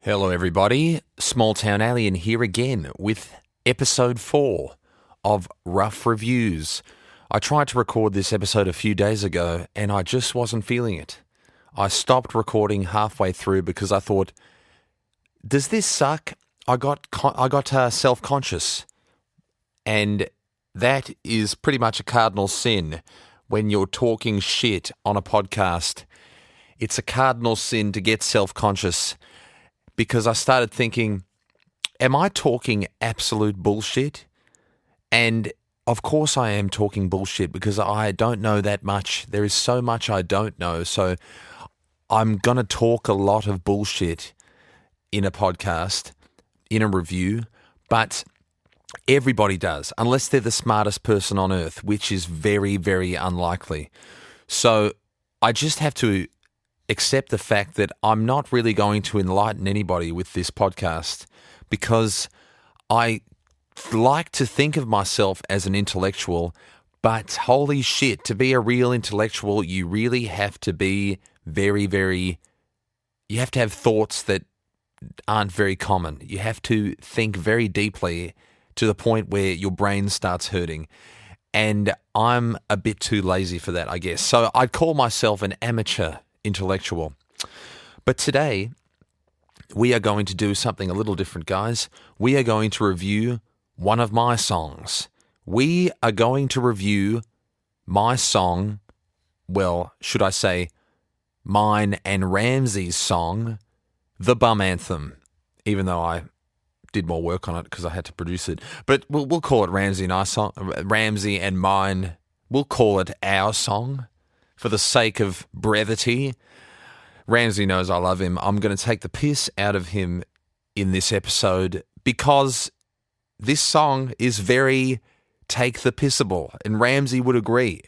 Hello everybody, Small Town Alien here again with episode 4 of Rough Reviews. I tried to record this episode a few days ago and I just wasn't feeling it. I stopped recording halfway through because I thought, does this suck? I got self-conscious, and that is pretty much a cardinal sin when you're talking shit on a podcast. It's a cardinal sin to get self-conscious. Because I started thinking, am I talking absolute bullshit? And of course I am talking bullshit because I don't know that much. There is so much I don't know. So I'm going to talk a lot of bullshit in a podcast, in a review, but everybody does, unless they're the smartest person on earth, which is very, very unlikely. So I just have to accept the fact that I'm not really going to enlighten anybody with this podcast because I like to think of myself as an intellectual, but holy shit, to be a real intellectual, you really have to be you have to have thoughts that aren't very common. You have to think very deeply to the point where your brain starts hurting. And I'm a bit too lazy for that, I guess. So I'd call myself an amateur intellectual. But today, we are going to do something a little different, guys. We are going to review one of my songs. We are going to review my song, well, should I say, mine and Ramsay's song, the Bum Anthem, even though I did more work on it because I had to produce it. But we'll call it Ramsay and mine. We'll call it our song. For the sake of brevity, Ramsay knows I love him. I'm going to take the piss out of him in this episode because this song is very take the pissable, and Ramsay would agree.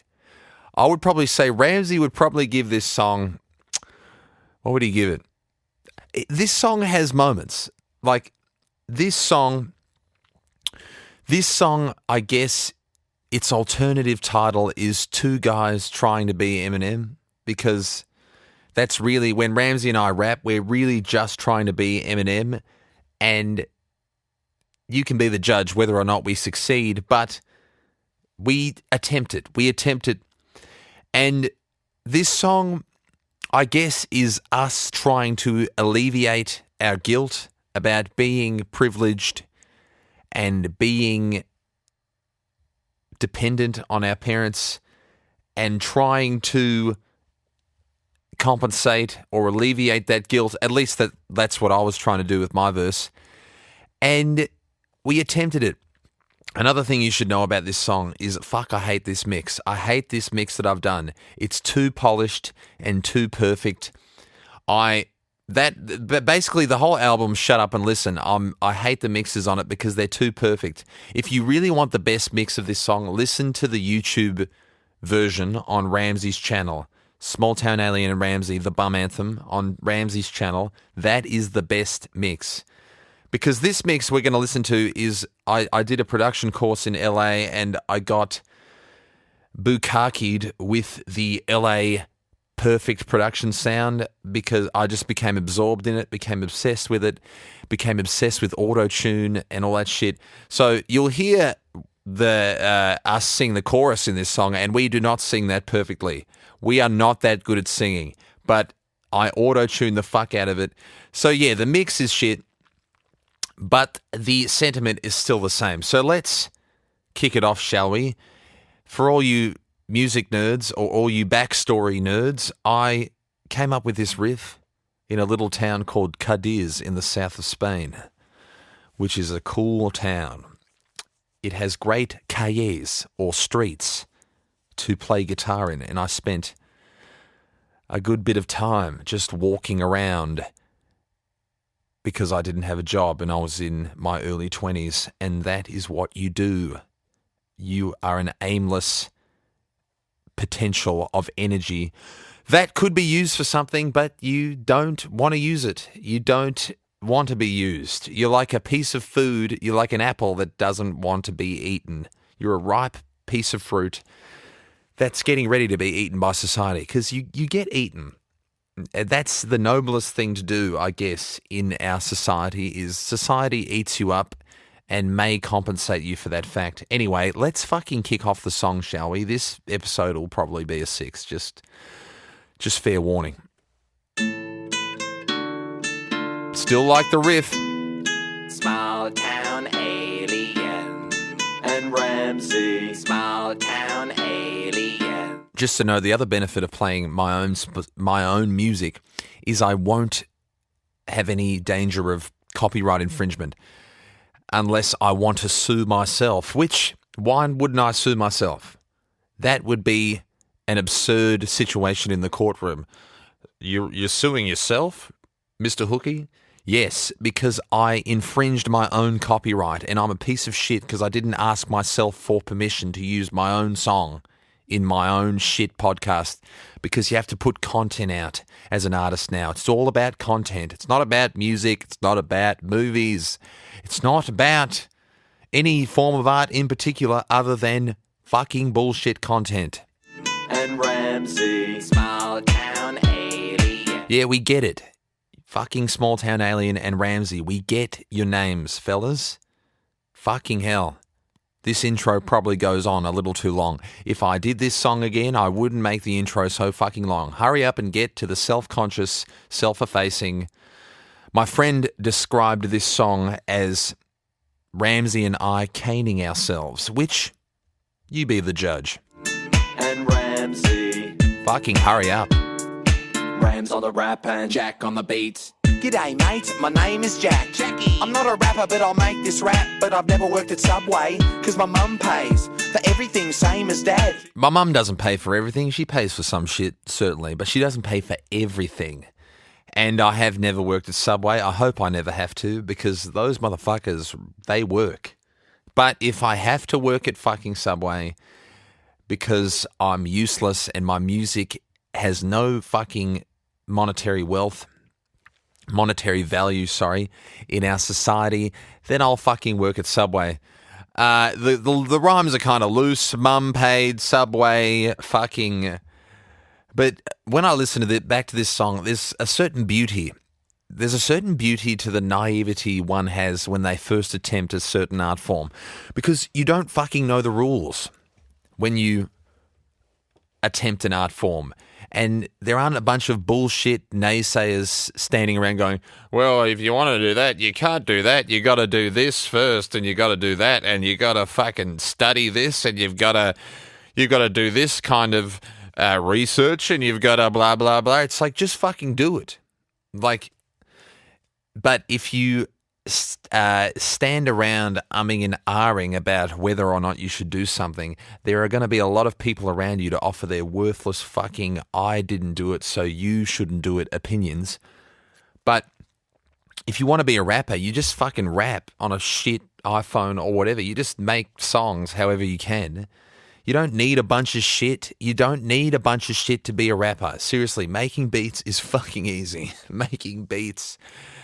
I would probably say Ramsay would probably give this song, what would he give it? This song has moments. Like, this song, I guess, its alternative title is Two Guys Trying to Be Eminem, because that's really, when Ramsay and I rap, we're really just trying to be Eminem, and you can be the judge whether or not we succeed, but we attempt it. And this song, I guess, is us trying to alleviate our guilt about being privileged and being dependent on our parents and trying to compensate or alleviate that guilt. At least that's what I was trying to do with my verse. And we attempted it. Another thing you should know about this song is, I hate this mix. I hate this mix that I've done. It's too polished and too perfect. Basically the whole album, Shut Up and Listen, I hate the mixes on it because they're too perfect. If you really want the best mix of this song, listen to the YouTube version on Ramsay's channel. Small Town Alien and Ramsay, the Bum Anthem on Ramsay's channel. That is the best mix. Because this mix we're going to listen to is, I did a production course in LA and I got bukkakied with the LA perfect production sound because I just became absorbed in it, became obsessed with it, became obsessed with auto-tune and all that shit. So you'll hear us sing the chorus in this song, and we do not sing that perfectly. We are not that good at singing, but I auto-tune the fuck out of it. So yeah, the mix is shit, but the sentiment is still the same. So let's kick it off, shall we? For all you music nerds or all you backstory nerds, I came up with this riff in a little town called Cadiz in the south of Spain, which is a cool town. It has great calles or streets to play guitar in, and I spent a good bit of time just walking around because I didn't have a job and I was in my early 20s, and that is what you do. You are an aimless potential of energy that could be used for something, but you don't want to use it. You don't want to be used. You're like a piece of food. You're like an apple that doesn't want to be eaten. You're a ripe piece of fruit that's getting ready to be eaten by society because you get eaten. That's the noblest thing to do, I guess, in our society, is society eats you up and may compensate you for that fact. Anyway, let's fucking kick off the song, shall we? This episode will probably be a 6, just fair warning. Still like the riff. Small town alien and Ramsay. Small town alien. Just to know, the other benefit of playing my own music is I won't have any danger of copyright infringement unless I want to sue myself, which, why wouldn't I sue myself? That would be an absurd situation in the courtroom. You're suing yourself, Mr. Hookie? Yes, because I infringed my own copyright, and I'm a piece of shit because I didn't ask myself for permission to use my own song in my own shit podcast, because you have to put content out as an artist now. It's all about content. It's not about music. It's not about movies. It's not about any form of art in particular other than fucking bullshit content. And Ramsay, small town alien. Yeah, we get it. Fucking Small Town Alien and Ramsay, we get your names, fellas. Fucking hell. This intro probably goes on a little too long. If I did this song again, I wouldn't make the intro so fucking long. Hurry up and get to the self-conscious, self-effacing. My friend described this song as Ramsay and I caning ourselves, which, you be the judge. And Ramsay. Fucking hurry up. Rams on the rap and Jack on the beat. G'day mate, my name is Jack. Jackie. I'm not a rapper but I'll make this rap. But I've never worked at Subway, cause my mum pays for everything same as dad. My mum doesn't pay for everything. She pays for some shit, certainly, but she doesn't pay for everything. And I have never worked at Subway. I hope I never have to, because those motherfuckers, they work. But if I have to work at fucking Subway because I'm useless and my music has no fucking monetary value, in our society, then I'll fucking work at Subway. The rhymes are kind of loose. Mum paid, Subway, fucking. But when I listen to back to this song, there's a certain beauty. There's a certain beauty to the naivety one has when they first attempt a certain art form, because you don't fucking know the rules when you attempt an art form. And there aren't a bunch of bullshit naysayers standing around going, well, if you want to do that, you can't do that. You got to do this first, and you got to do that, and you got to fucking study this, and you've got to do this kind of research, and you've got to blah, blah, blah. It's like, just fucking do it. Like, but if you stand around umming and ahhing about whether or not you should do something, there are going to be a lot of people around you to offer their worthless fucking I didn't do it so you shouldn't do it opinions. But if you want to be a rapper, you just fucking rap on a shit iPhone or whatever. You just make songs however you can. You don't need a bunch of shit. You don't need a bunch of shit to be a rapper. Seriously, making beats is fucking easy. Making beats,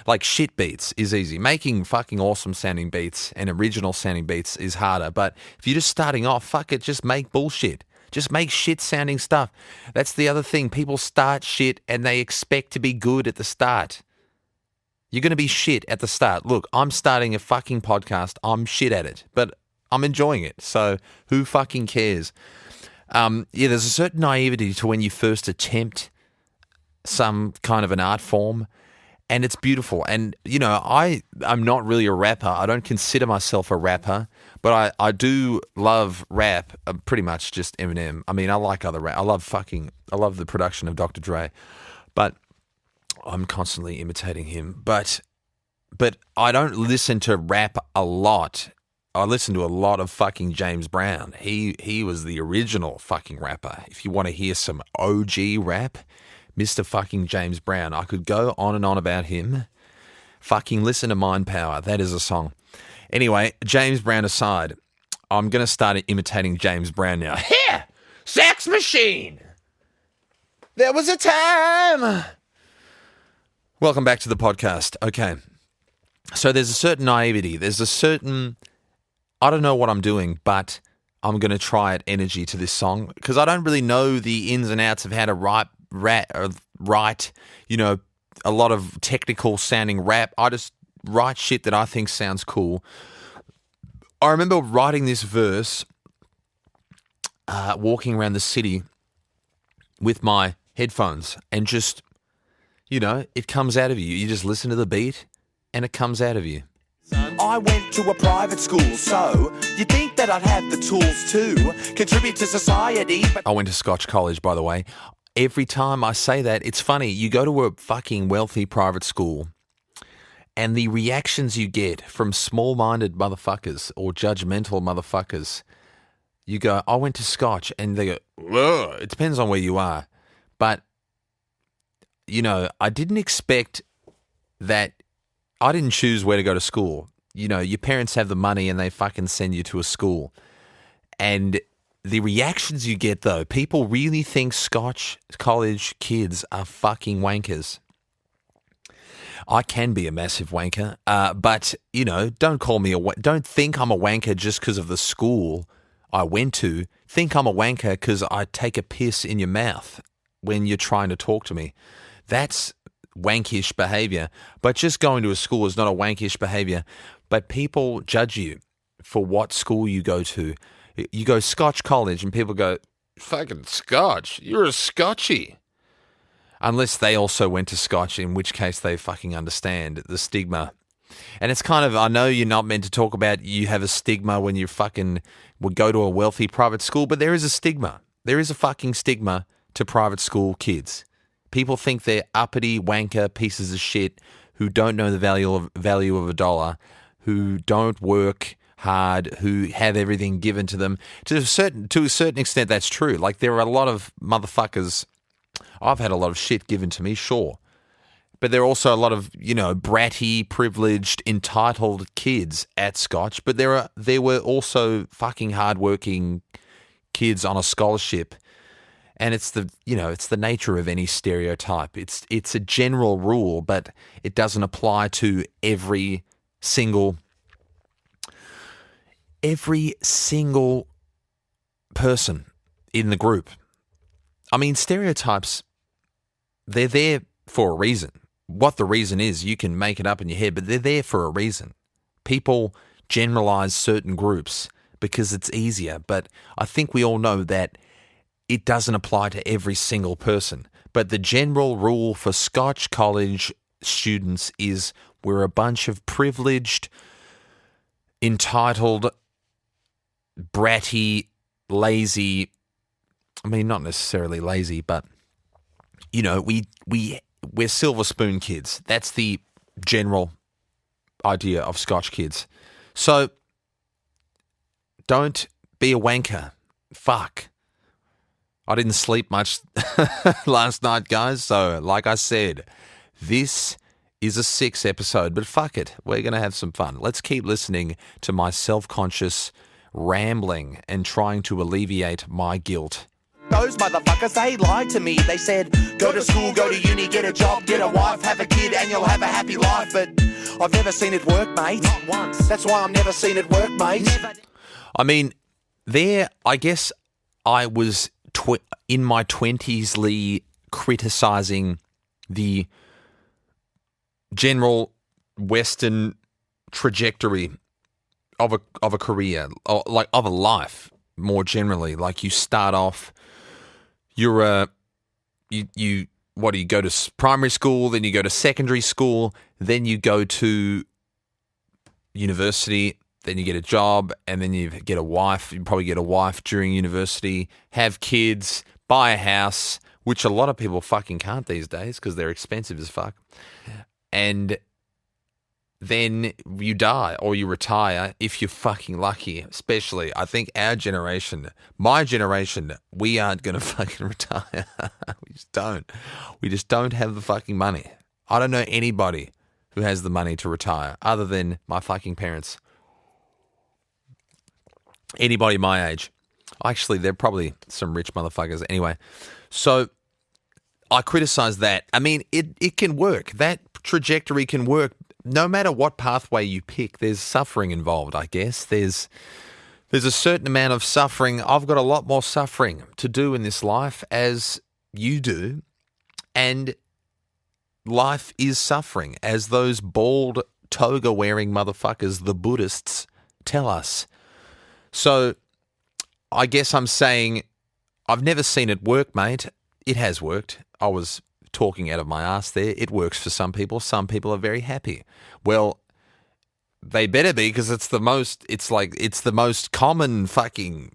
like shit beats, is easy. Making fucking awesome sounding beats and original sounding beats is harder. But if you're just starting off, fuck it, just make bullshit. Just make shit sounding stuff. That's the other thing. People start shit and they expect to be good at the start. You're going to be shit at the start. Look, I'm starting a fucking podcast. I'm shit at it, but I'm enjoying it. So who fucking cares? There's a certain naivety to when you first attempt some kind of an art form, and it's beautiful. And, you know, I'm not really a rapper. I don't consider myself a rapper, but I do love rap, pretty much just Eminem. I mean, I like other rap. I love the production of Dr. Dre, but I'm constantly imitating him. But I don't listen to rap a lot. I listen to a lot of fucking James Brown. He was the original fucking rapper. If you want to hear some OG rap, Mr. fucking James Brown. I could go on and on about him. Fucking listen to Mind Power. That is a song. Anyway, James Brown aside, I'm going to start imitating James Brown now. Here! Sex Machine! There was a time! Welcome back to the podcast. Okay. So there's a certain naivety. There's a certain, I don't know what I'm doing, but I'm going to try it energy to this song because I don't really know the ins and outs of how to write, a lot of technical sounding rap. I just write shit that I think sounds cool. I remember writing this verse, walking around the city with my headphones, and just, it comes out of you. You just listen to the beat and it comes out of you. I went to a private school, so you'd think that I'd have the tools to contribute to society. But I went to Scotch College, by the way. Every time I say that, it's funny. You go to a fucking wealthy private school, and the reactions you get from small-minded motherfuckers or judgmental motherfuckers, you go, I went to Scotch, and they go, ugh. It depends on where you are. But, I didn't expect that. I didn't choose where to go to school. Your parents have the money and they fucking send you to a school. And the reactions you get, though, people really think Scotch college kids are fucking wankers. I can be a massive wanker, but, don't call me don't think I'm a wanker just because of the school I went to. Think I'm a wanker because I take a piss in your mouth when you're trying to talk to me. That's wankish behavior. But just going to a school is not a wankish behavior. But people judge you for what school you go to. You go Scotch College and people go, fucking Scotch, you're a Scotchy. Unless they also went to Scotch, in which case they fucking understand the stigma. And it's kind of, I know you're not meant to talk about you have a stigma when you fucking would go to a wealthy private school, but there is a stigma. There is a fucking stigma to private school kids. People think they're uppity, wanker pieces of shit who don't know the value of a dollar, who don't work hard, who have everything given to them. To a certain extent, that's true. Like, there are a lot of motherfuckers. I've had a lot of shit given to me, sure. But there are also a lot of, bratty, privileged, entitled kids at Scotch. But there were also fucking hardworking kids on a scholarship. And it's the nature of any stereotype. It's a general rule, but it doesn't apply to every single person in the group. I mean, stereotypes, they're there for a reason. What the reason is, you can make it up in your head, but they're there for a reason. People generalize certain groups because it's easier, but I think we all know that it doesn't apply to every single person. But the general rule for Scotch College students is we're a bunch of privileged, entitled, bratty, lazy, I mean, not necessarily lazy, but, we're silver spoon kids. That's the general idea of Scotch kids. So don't be a wanker. Fuck. I didn't sleep much last night, guys. So, like I said, this is a 6 episode, but fuck it. We're going to have some fun. Let's keep listening to my self-conscious rambling and trying to alleviate my guilt. those motherfuckers, they lied to me. They said, go to school, go to uni, get a job, get a wife, have a kid, and you'll have a happy life. But I've never seen it work, mate. Not once. That's why I've never seen it work, mate. I mean, I guess I was in my 20s criticising the general Western trajectory of a career, or like of a life more generally. Like, you start off, you go to primary school, then you go to secondary school, then you go to university, then you get a job, and then you get a wife. You probably get a wife during university, have kids, buy a house, which a lot of people fucking can't these days because they're expensive as fuck. And then you die or you retire if you're fucking lucky. Especially, I think our generation, my generation, we aren't going to fucking retire. We just don't. We just don't have the fucking money. I don't know anybody who has the money to retire other than my fucking parents. Anybody my age. Actually, they're probably some rich motherfuckers. Anyway, so I criticize that. I mean, it can work. That trajectory can work. No matter what pathway you pick, there's suffering involved, I guess. There's a certain amount of suffering. I've got a lot more suffering to do in this life, as you do. And life is suffering, as those bald toga-wearing motherfuckers, the Buddhists, tell us. So I guess I'm saying I've never seen it work, mate. It has worked. I was talking out of my ass there. It works for some people. Some people are very happy. Well, they better be, because it's the most common fucking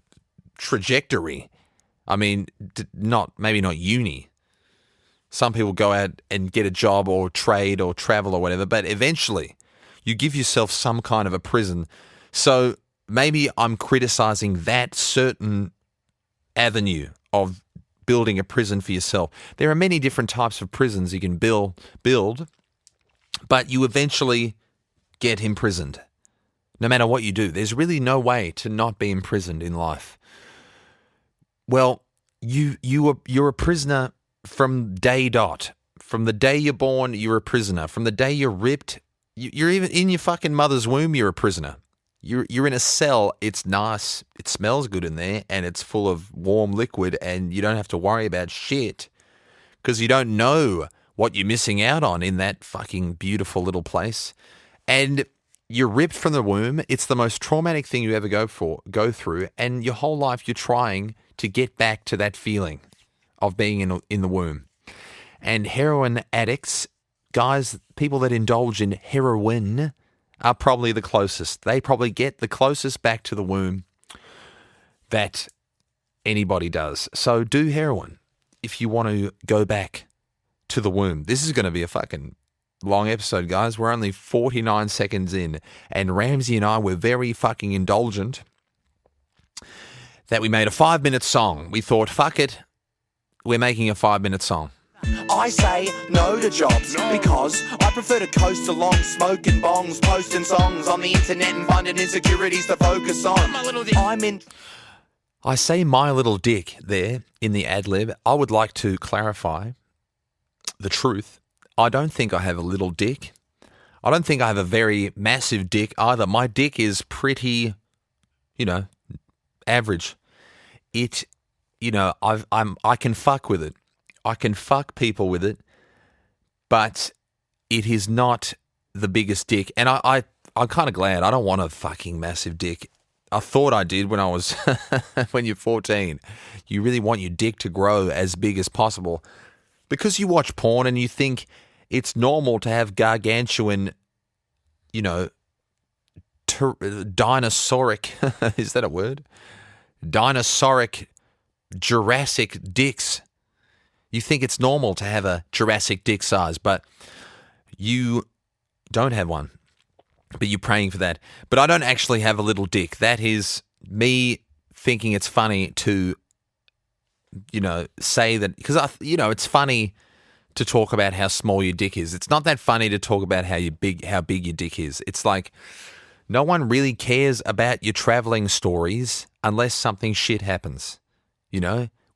trajectory. I mean, maybe not uni. Some people go out and get a job or trade or travel or whatever, but eventually you give yourself some kind of a prison. So maybe I'm criticizing that certain avenue of building a prison for yourself. There are many different types of prisons you can build, but you eventually get imprisoned. No matter what you do, there's really no way to not be imprisoned in life. Well, you're a prisoner from day dot. From the day you're born, you're a prisoner. From the day you're ripped, you're even in your fucking mother's womb, you're a prisoner. You're in a cell. It's nice. It smells good in there, and it's full of warm liquid, and you don't have to worry about shit because you don't know what you're missing out on in that fucking beautiful little place. And you're ripped from the womb. It's the most traumatic thing you ever go through, and your whole life you're trying to get back to that feeling of being in the womb. And heroin addicts, guys, people that indulge in heroin, are probably the closest. They probably get the closest back to the womb that anybody does. So do heroin if you want to go back to the womb. This is going to be a fucking long episode, guys. We're only 49 seconds in, and Ramsay and I were very fucking indulgent that we made a 5-minute song. We thought, fuck it, we're making a 5-minute song. I say no to jobs because I prefer to coast along, smoking bongs, posting songs on the internet and finding insecurities to focus on. I say my little dick there in the ad-lib. I would like to clarify the truth. I don't think I have a little dick. I don't think I have a very massive dick either. My dick is pretty, average. I can fuck with it. I can fuck people with it, but it is not the biggest dick. And I'm kind of glad. I don't want a fucking massive dick. I thought I did when I was, when you're 14. You really want your dick to grow as big as possible because you watch porn and you think it's normal to have gargantuan, dinosauric, is that a word? Dinosauric, Jurassic dicks. You think it's normal to have a Jurassic dick size, but you don't have one. But you're praying for that. But I don't actually have a little dick. That is me thinking it's funny to, say that, because it's funny to talk about how small your dick is. It's not that funny to talk about how big your dick is. It's like no one really cares about your traveling stories unless something shit happens.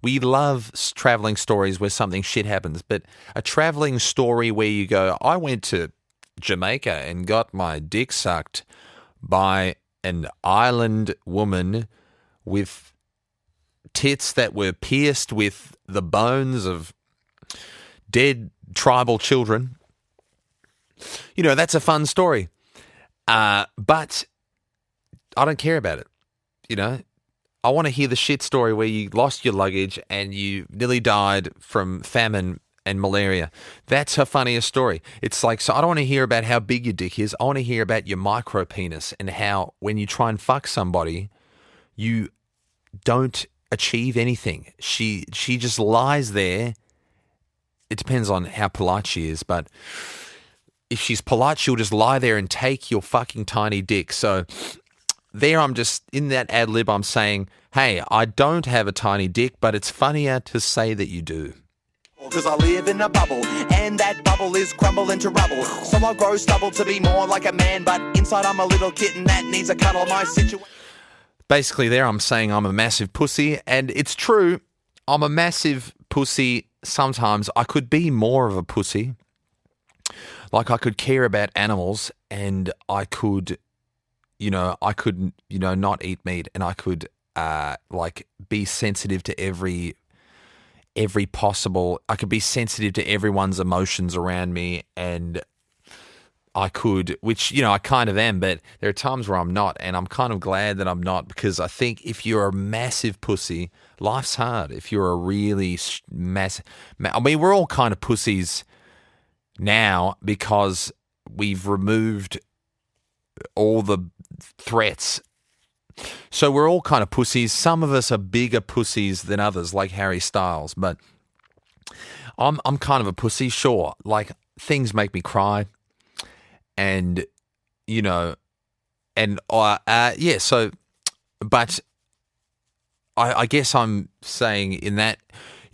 We love traveling stories where something shit happens, but a traveling story where you go, I went to Jamaica and got my dick sucked by an island woman with tits that were pierced with the bones of dead tribal children. That's a fun story. But I don't care about it. I want to hear the shit story where you lost your luggage and you nearly died from famine and malaria. That's a funnier story. It's like, so I don't want to hear about how big your dick is. I want to hear about your micro penis and how when you try and fuck somebody, you don't achieve anything. She just lies there. It depends on how polite she is, but if she's polite, she'll just lie there and take your fucking tiny dick. So there I'm just, in that ad lib, I'm saying, hey, I don't have a tiny dick, but it's funnier to say that you do. Cause I live in a bubble, and that bubble is crumbling to rubble. So I grow stubble to be more like a man, but inside I'm a little kitten that needs a cuddle. My situation. Basically there I'm saying I'm a massive pussy, and it's true, I'm a massive pussy. Sometimes I could be more of a pussy. Like I could care about animals, and I could not eat meat, and I could be sensitive to every I could be sensitive to everyone's emotions around me, and I could, which, I kind of am, but there are times where I'm not, and I'm kind of glad that I'm not, because I think if you're a massive pussy, life's hard. If you're a really massive, we're all kind of pussies now because we've removed all the threats. So we're all kind of pussies. Some of us are bigger pussies than others, like Harry Styles, but I'm kind of a pussy, sure. Like, things make me cry. And, but I guess I'm saying in that,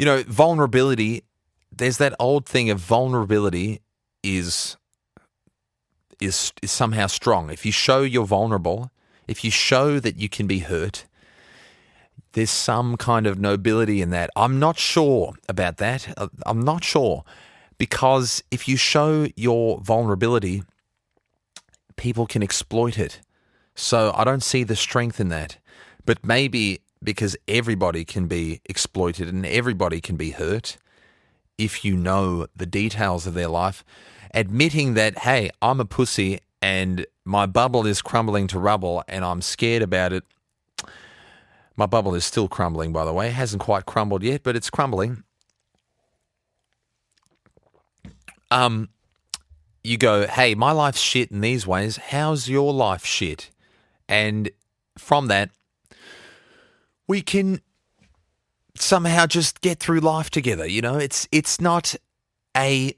vulnerability, there's that old thing of vulnerability is somehow strong. If you show you're vulnerable, if you show that you can be hurt, there's some kind of nobility in that. I'm not sure about that. I'm not sure, because if you show your vulnerability, people can exploit it. So I don't see the strength in that. But maybe because everybody can be exploited and everybody can be hurt, if you know the details of their life, admitting that, hey, I'm a pussy and my bubble is crumbling to rubble and I'm scared about it. My bubble is still crumbling, by the way. It hasn't quite crumbled yet, but it's crumbling. You go, hey, my life's shit in these ways. How's your life shit? And from that, we can somehow just get through life together. It's not a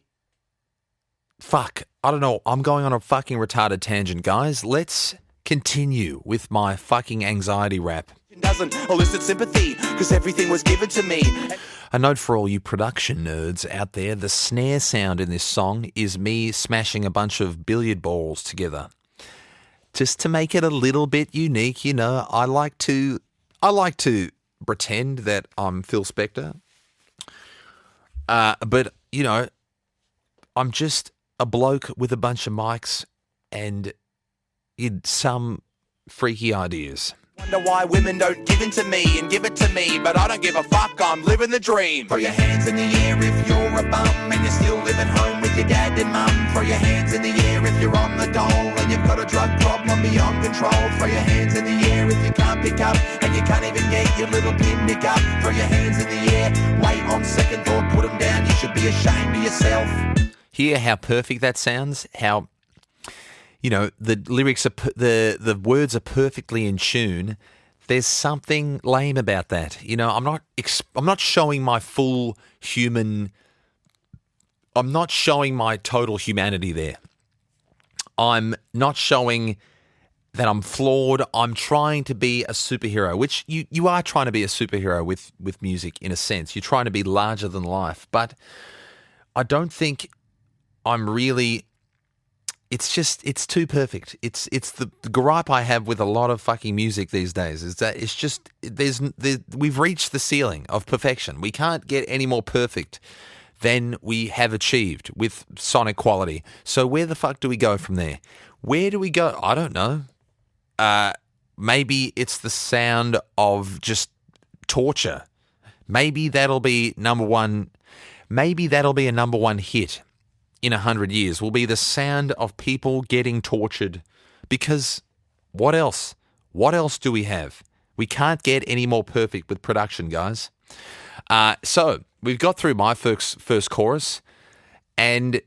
fuck. I don't know. I'm going on a fucking retarded tangent, guys. Let's continue with my fucking anxiety rap. Doesn't elicit sympathy because everything was given to me. A note for all you production nerds out there, the snare sound in this song is me smashing a bunch of billiard balls together. Just to make it a little bit unique, I like to pretend that I'm Phil Spector. But I'm just a bloke with a bunch of mics and some freaky ideas. Wonder why women don't give in to me and give it to me, but I don't give a fuck, I'm living the dream. Throw your hands in the air if you're a bum and you're still living home with your dad and mum. Throw your hands in the air if you're on the dole and you've got a drug problem beyond control. Throw your hands in the air if you can't pick up and you can't even get your little pin nick up. Throw your hands in the air, wait on second thought, put them down, you should be ashamed of yourself. Hear how perfect that sounds? How, the lyrics are, the words are perfectly in tune. There's something lame about that. I'm not showing my full human. I'm not showing my total humanity there. I'm not showing that I'm flawed. I'm trying to be a superhero, which you are trying to be a superhero with music in a sense. You're trying to be larger than life, but I don't think I'm really. It's too perfect. It's the gripe I have with a lot of fucking music these days is that it's just we've reached the ceiling of perfection. We can't get any more perfect than we have achieved with sonic quality. So where the fuck do we go from there? Where do we go? I don't know. Maybe it's the sound of just torture. Maybe that'll be number one. Maybe that'll be a number one hit in 100 years, will be the sound of people getting tortured. Because what else? What else do we have? We can't get any more perfect with production, guys. So we've got through my first chorus, and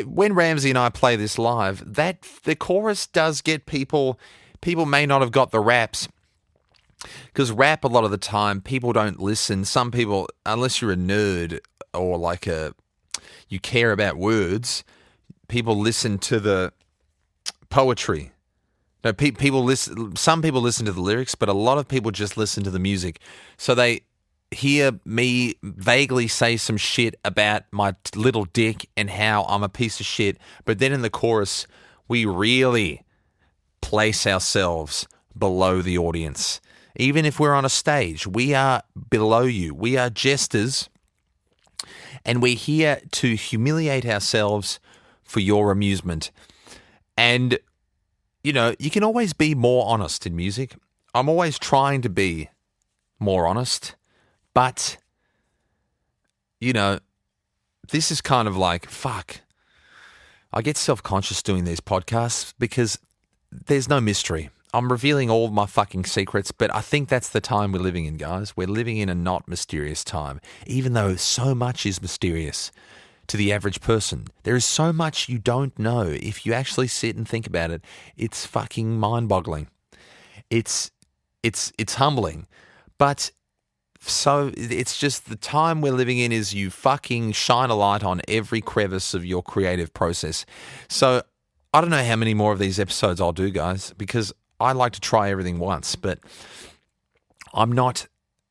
when Ramsay and I play this live, the chorus does get people. People may not have got the raps, because rap a lot of the time people don't listen. Some people, unless you're a nerd or like you care about words, people listen to the poetry. No, people listen. Some people listen to the lyrics, but a lot of people just listen to the music. So they hear me vaguely say some shit about my little dick and how I'm a piece of shit, but then in the chorus, we really place ourselves below the audience. Even if we're on a stage, we are below you. We are jesters. And we're here to humiliate ourselves for your amusement. And, you can always be more honest in music. I'm always trying to be more honest. But this is kind of like, fuck. I get self-conscious doing these podcasts because there's no mystery. I'm revealing all my fucking secrets, but I think that's the time we're living in, guys. We're living in a not mysterious time, even though so much is mysterious to the average person. There is so much you don't know. If you actually sit and think about it, it's fucking mind-boggling. It's humbling. But so it's just the time we're living in is you fucking shine a light on every crevice of your creative process. So I don't know how many more of these episodes I'll do, guys, because I like to try everything once, but I'm not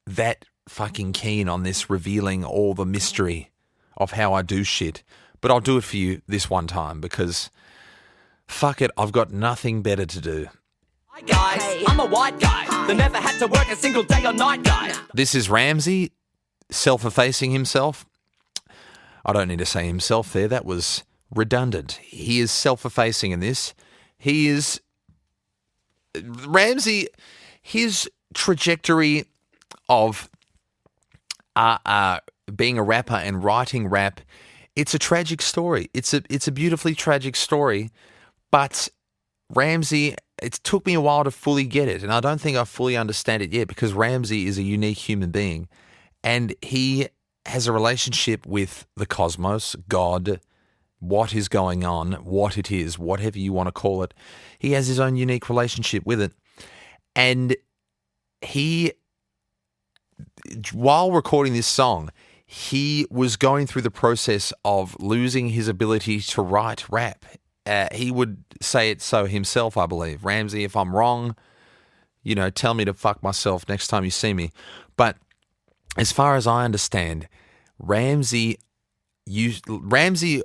that fucking keen on this revealing all the mystery of how I do shit. But I'll do it for you this one time because fuck it, I've got nothing better to do. Hi guys, I'm a white guy that never had to work a single day or night guy. This is Ramsay self-effacing himself. I don't need to say himself there. That was redundant. He is self-effacing in this. He is... Ramsay, his trajectory of being a rapper and writing rap, it's a tragic story. It's a beautifully tragic story, but Ramsay, it took me a while to fully get it, and I don't think I fully understand it yet because Ramsay is a unique human being, and he has a relationship with the cosmos, God, what is going on, what it is, whatever you want to call it. He has his own unique relationship with it. And he, while recording this song, he was going through the process of losing his ability to write rap. He would say it so himself, I believe. Ramsay, if I'm wrong, tell me to fuck myself next time you see me. But as far as I understand, Ramsay,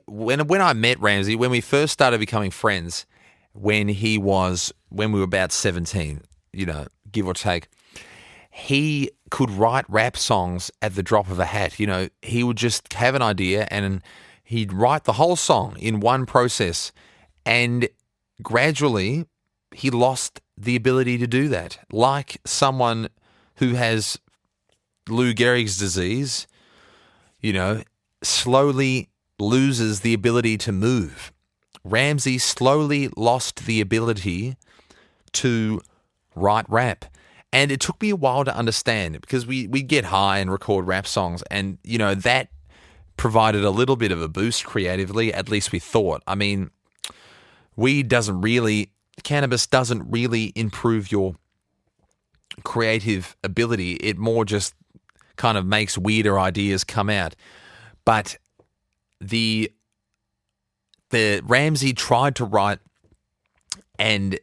when I met Ramsay, when we first started becoming friends, when we were about 17, give or take, he could write rap songs at the drop of a hat. He would just have an idea and he'd write the whole song in one process. And gradually he lost the ability to do that. Like someone who has Lou Gehrig's disease, slowly loses the ability to move. Ramsay slowly lost the ability to write rap. And it took me a while to understand because we get high and record rap songs and, that provided a little bit of a boost creatively, at least we thought. I mean, cannabis doesn't really improve your creative ability. It more just kind of makes weirder ideas come out. But the Ramsay tried to write and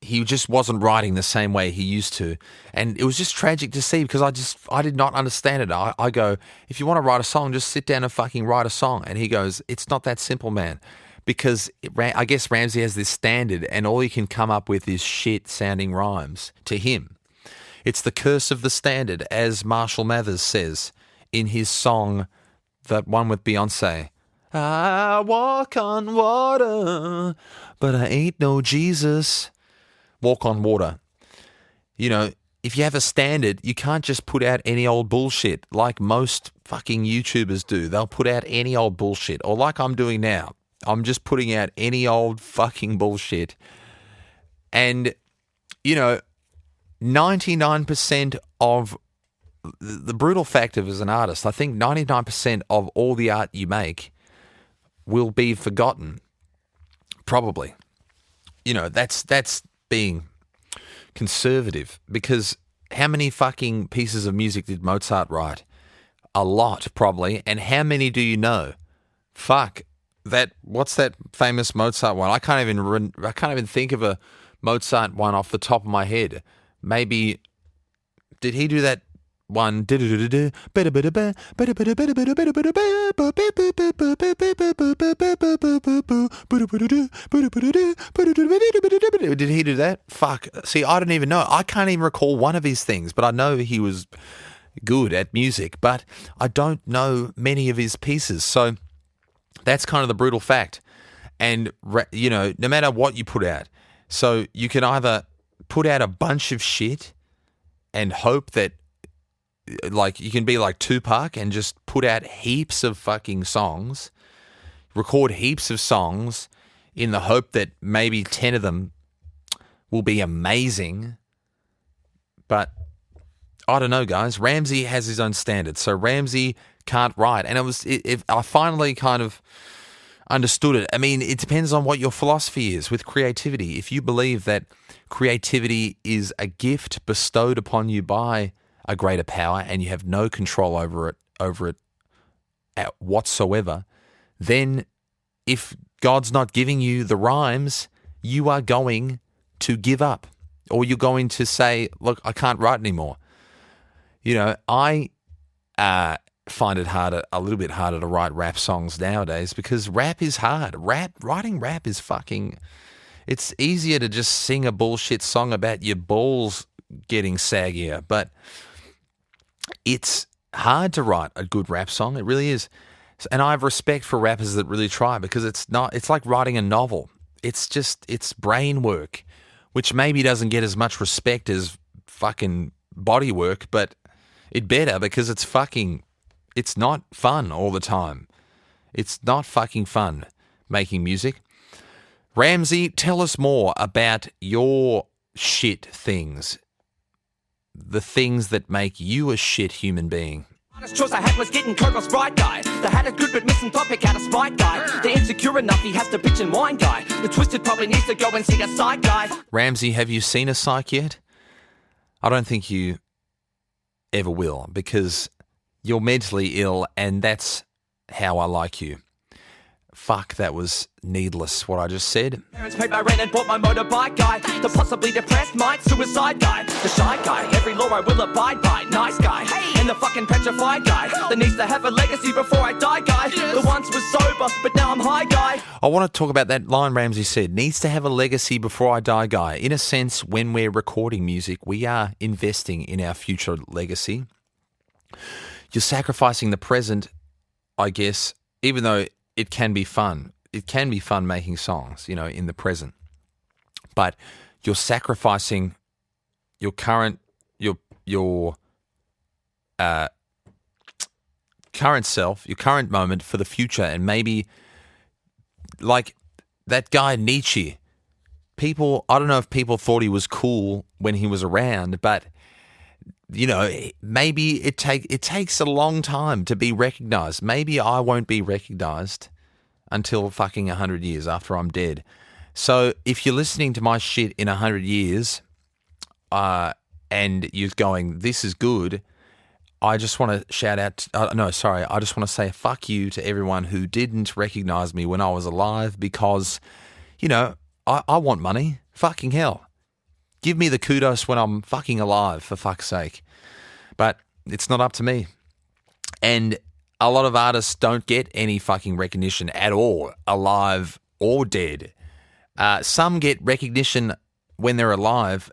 he just wasn't writing the same way he used to. And it was just tragic to see because I did not understand it. I go, if you want to write a song, just sit down and fucking write a song. And he goes, it's not that simple, man. Because I guess Ramsay has this standard and all he can come up with is shit sounding rhymes to him. It's the curse of the standard, as Marshall Mathers says in his song, that one with Beyonce. I walk on water, but I ain't no Jesus. Walk on water. If you have a standard, you can't just put out any old bullshit like most fucking YouTubers do. They'll put out any old bullshit, or like I'm doing now. I'm just putting out any old fucking bullshit. And, 99% of the brutal fact of as an artist, I think 99% of all the art you make will be forgotten. Probably. That's being conservative because how many fucking pieces of music did Mozart write? A lot, probably. And how many do you know? Fuck. What's that famous Mozart one? I can't even think of a Mozart one off the top of my head. Maybe did he do that one? Did he do that? Fuck. See, I don't even know. I can't even recall one of his things, but I know he was good at music, but I don't know many of his pieces. So that's kind of the brutal fact. And, no matter what you put out, so you can either put out a bunch of shit and hope that like you can be like Tupac and just put out heaps of fucking songs, record heaps of songs in the hope that maybe 10 of them will be amazing. But I don't know, guys. Ramsay has his own standards. So Ramsay can't write. And I finally kind of understood it. I mean, it depends on what your philosophy is with creativity. If you believe that creativity is a gift bestowed upon you by a greater power and you have no control over it whatsoever, then if God's not giving you the rhymes, you are going to give up, or you're going to say, look, I can't write anymore. You know, I find it a little bit harder to write rap songs nowadays because rap is hard. Writing rap is fucking, it's easier to just sing a bullshit song about your balls getting saggier, but it's hard to write a good rap song. It really is. And I have respect for rappers that really try, because it's like writing a novel. It's brain work, which maybe doesn't get as much respect as fucking body work, but it better, because it's not fun all the time. It's not fucking fun making music. Ramsay, tell us more about your shit things. The things that make you a shit human being. Honest choice I had was getting Coke or Sprite guy. The had it good but missing topic out of spite guy. The insecure enough he has to bitch and whine guy. The twisted probably needs to go and see a psych guy. Ramsay, have you seen a psych yet? I don't think you ever will, because you're mentally ill, and that's how I like you. Fuck, that was needless what I just said. Parents paid my rent and bought my motorbike guy. The possibly depressed might suicide guy. The shy guy, every law I will abide by. Nice guy, and the fucking petrified guy. That needs to have a legacy before I die guy. The once was sober, but now I'm high guy. I want to talk about that line Ramsay said, needs to have a legacy before I die guy. In a sense, when we're recording music, we are investing in our future legacy. You're sacrificing the present, I guess, even though it can be fun. It can be fun making songs, you know, in the present. But you're sacrificing your current current self, your current moment for the future. And maybe like that guy Nietzsche, I don't know if people thought he was cool when he was around, but you know, maybe it takes a long time to be recognized. Maybe I won't be recognized until fucking 100 years after I'm dead. So if you're listening to my shit in 100 years and you're going, this is good, I just want to shout out, I just want to say fuck you to everyone who didn't recognize me when I was alive, because, you know, I want money. Fucking hell. Give me the kudos when I'm fucking alive, for fuck's sake. But it's not up to me. And a lot of artists don't get any fucking recognition at all, alive or dead. Some get recognition when they're alive.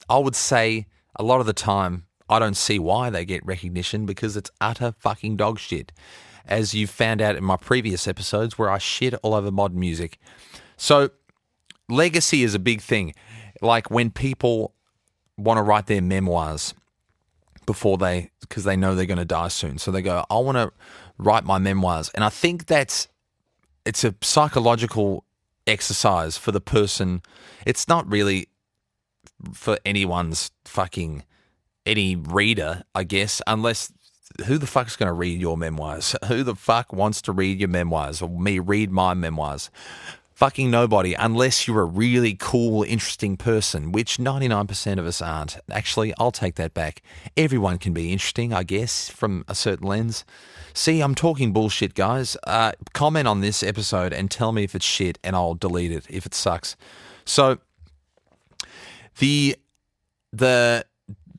I would say a lot of the time, I don't see why they get recognition, because it's utter fucking dog shit, as you found out in my previous episodes where I shit all over modern music. So legacy is a big thing. Like when people want to write their memoirs because they know they're going to die soon. So they go, I want to write my memoirs. And I think it's a psychological exercise for the person. It's not really for any reader, I guess, unless who the fuck's going to read your memoirs? Who the fuck wants to read your memoirs, or me read my memoirs? Fucking nobody, unless you're a really cool, interesting person, which 99% of us aren't. Actually, I'll take that back. Everyone can be interesting, I guess, from a certain lens. See, I'm talking bullshit, guys. Comment on this episode and tell me if it's shit, and I'll delete it if it sucks. So, the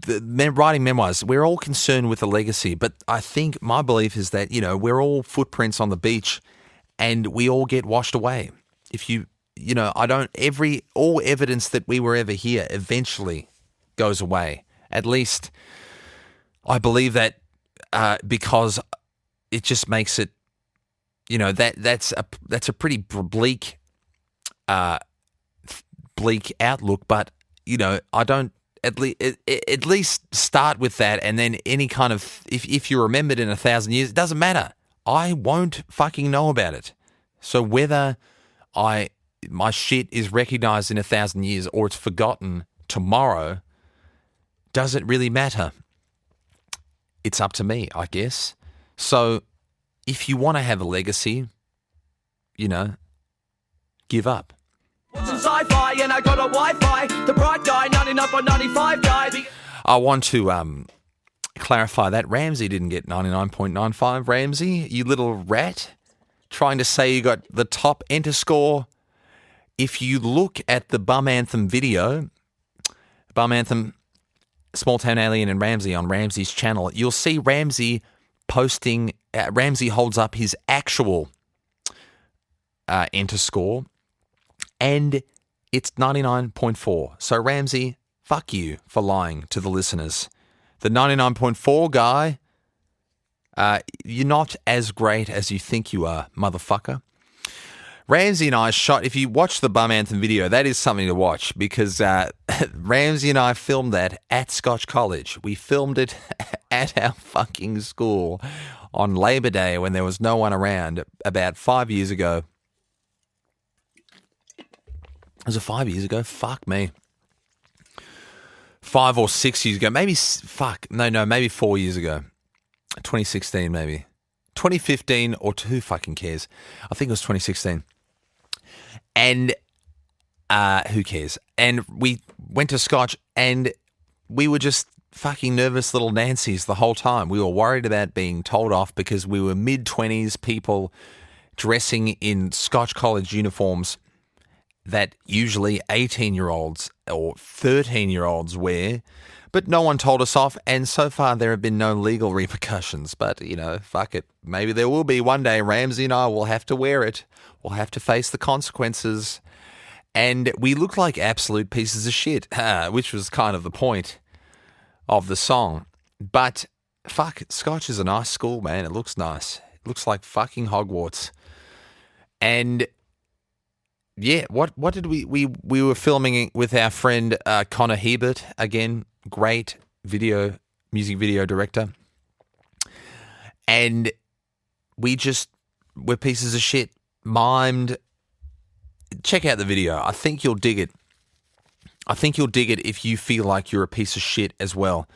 writing memoirs, we're all concerned with the legacy, but I think my belief is that, you know, we're all footprints on the beach, and we all get washed away. If all evidence that we were ever here eventually goes away. At least I believe that because it just makes it, you know, that's a pretty bleak outlook. But, you know, I don't at least start with that, and then any kind of if you're remembered in 1,000 years, it doesn't matter. I won't fucking know about it. So whether my shit is recognized in 1,000 years or it's forgotten tomorrow, does it really matter? It's up to me, I guess. So if you want to have a legacy, give up. Watching sci-fi and I got a Wi-Fi. The bright guy, 99.95 guy. I want to clarify that Ramsay didn't get 99.95. Ramsay, you little rat, trying to say you got the top enter score. If you look at the Bum Anthem video, Bum Anthem, Small Town Alien and Ramsay on Ramsay's channel, you'll see Ramsay posting, Ramsay holds up his actual enter score, and it's 99.4. So Ramsay, fuck you for lying to the listeners. The 99.4 guy, you're not as great as you think you are, motherfucker. Ramsay and I shot, if you watch the Bum Anthem video, that is something to watch because Ramsay and I filmed that at Scotch College. We filmed it at our fucking school on Labor Day when there was no one around about 5 years ago. Was it 5 years ago? Fuck me. 5 or 6 years ago. Maybe, maybe 4 years ago. 2016 maybe. 2015 or who fucking cares? I think it was 2016. And who cares? And we went to Scotch and we were just fucking nervous little Nancy's the whole time. We were worried about being told off because we were mid-20s people dressing in Scotch College uniforms that usually 18-year-olds or 13-year-olds wear. But no one told us off, and so far there have been no legal repercussions. But, fuck it. Maybe there will be one day. Ramsay and I will have to wear it. We'll have to face the consequences. And we look like absolute pieces of shit, which was kind of the point of the song. But, fuck, Scotch is a nice school, man. It looks nice. It looks like fucking Hogwarts. And yeah, what did we were filming with our friend Connor Hebert, again, great music video director. And we're pieces of shit, mimed. Check out the video. I think you'll dig it. I think you'll dig it if you feel like you're a piece of shit as well.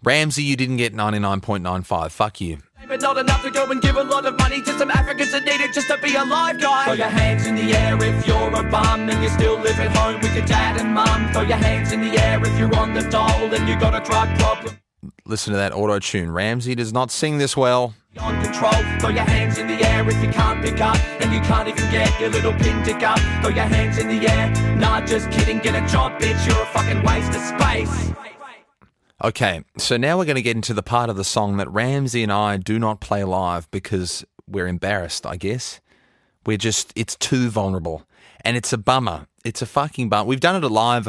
Ramsay, you didn't get 99.95. Fuck you. But not enough to go and give a lot of money to some Africans that need it just to be alive, guy. Throw your hands in the air if you're a bum and you still live at home with your dad and mum. Throw your hands in the air if you're on the dole and you got a drug problem. Listen to that auto-tune. Ramsay does not sing this well. On control, throw your hands in the air if you can't pick up and you can't even get your little pin tick up. Throw your hands in the air. Nah, just kidding. Get a job, bitch. You're a fucking waste of space. Okay, so now we're going to get into the part of the song that Ramsay and I do not play live because we're embarrassed, I guess. It's too vulnerable. And it's a bummer. It's a fucking bummer. We've done it live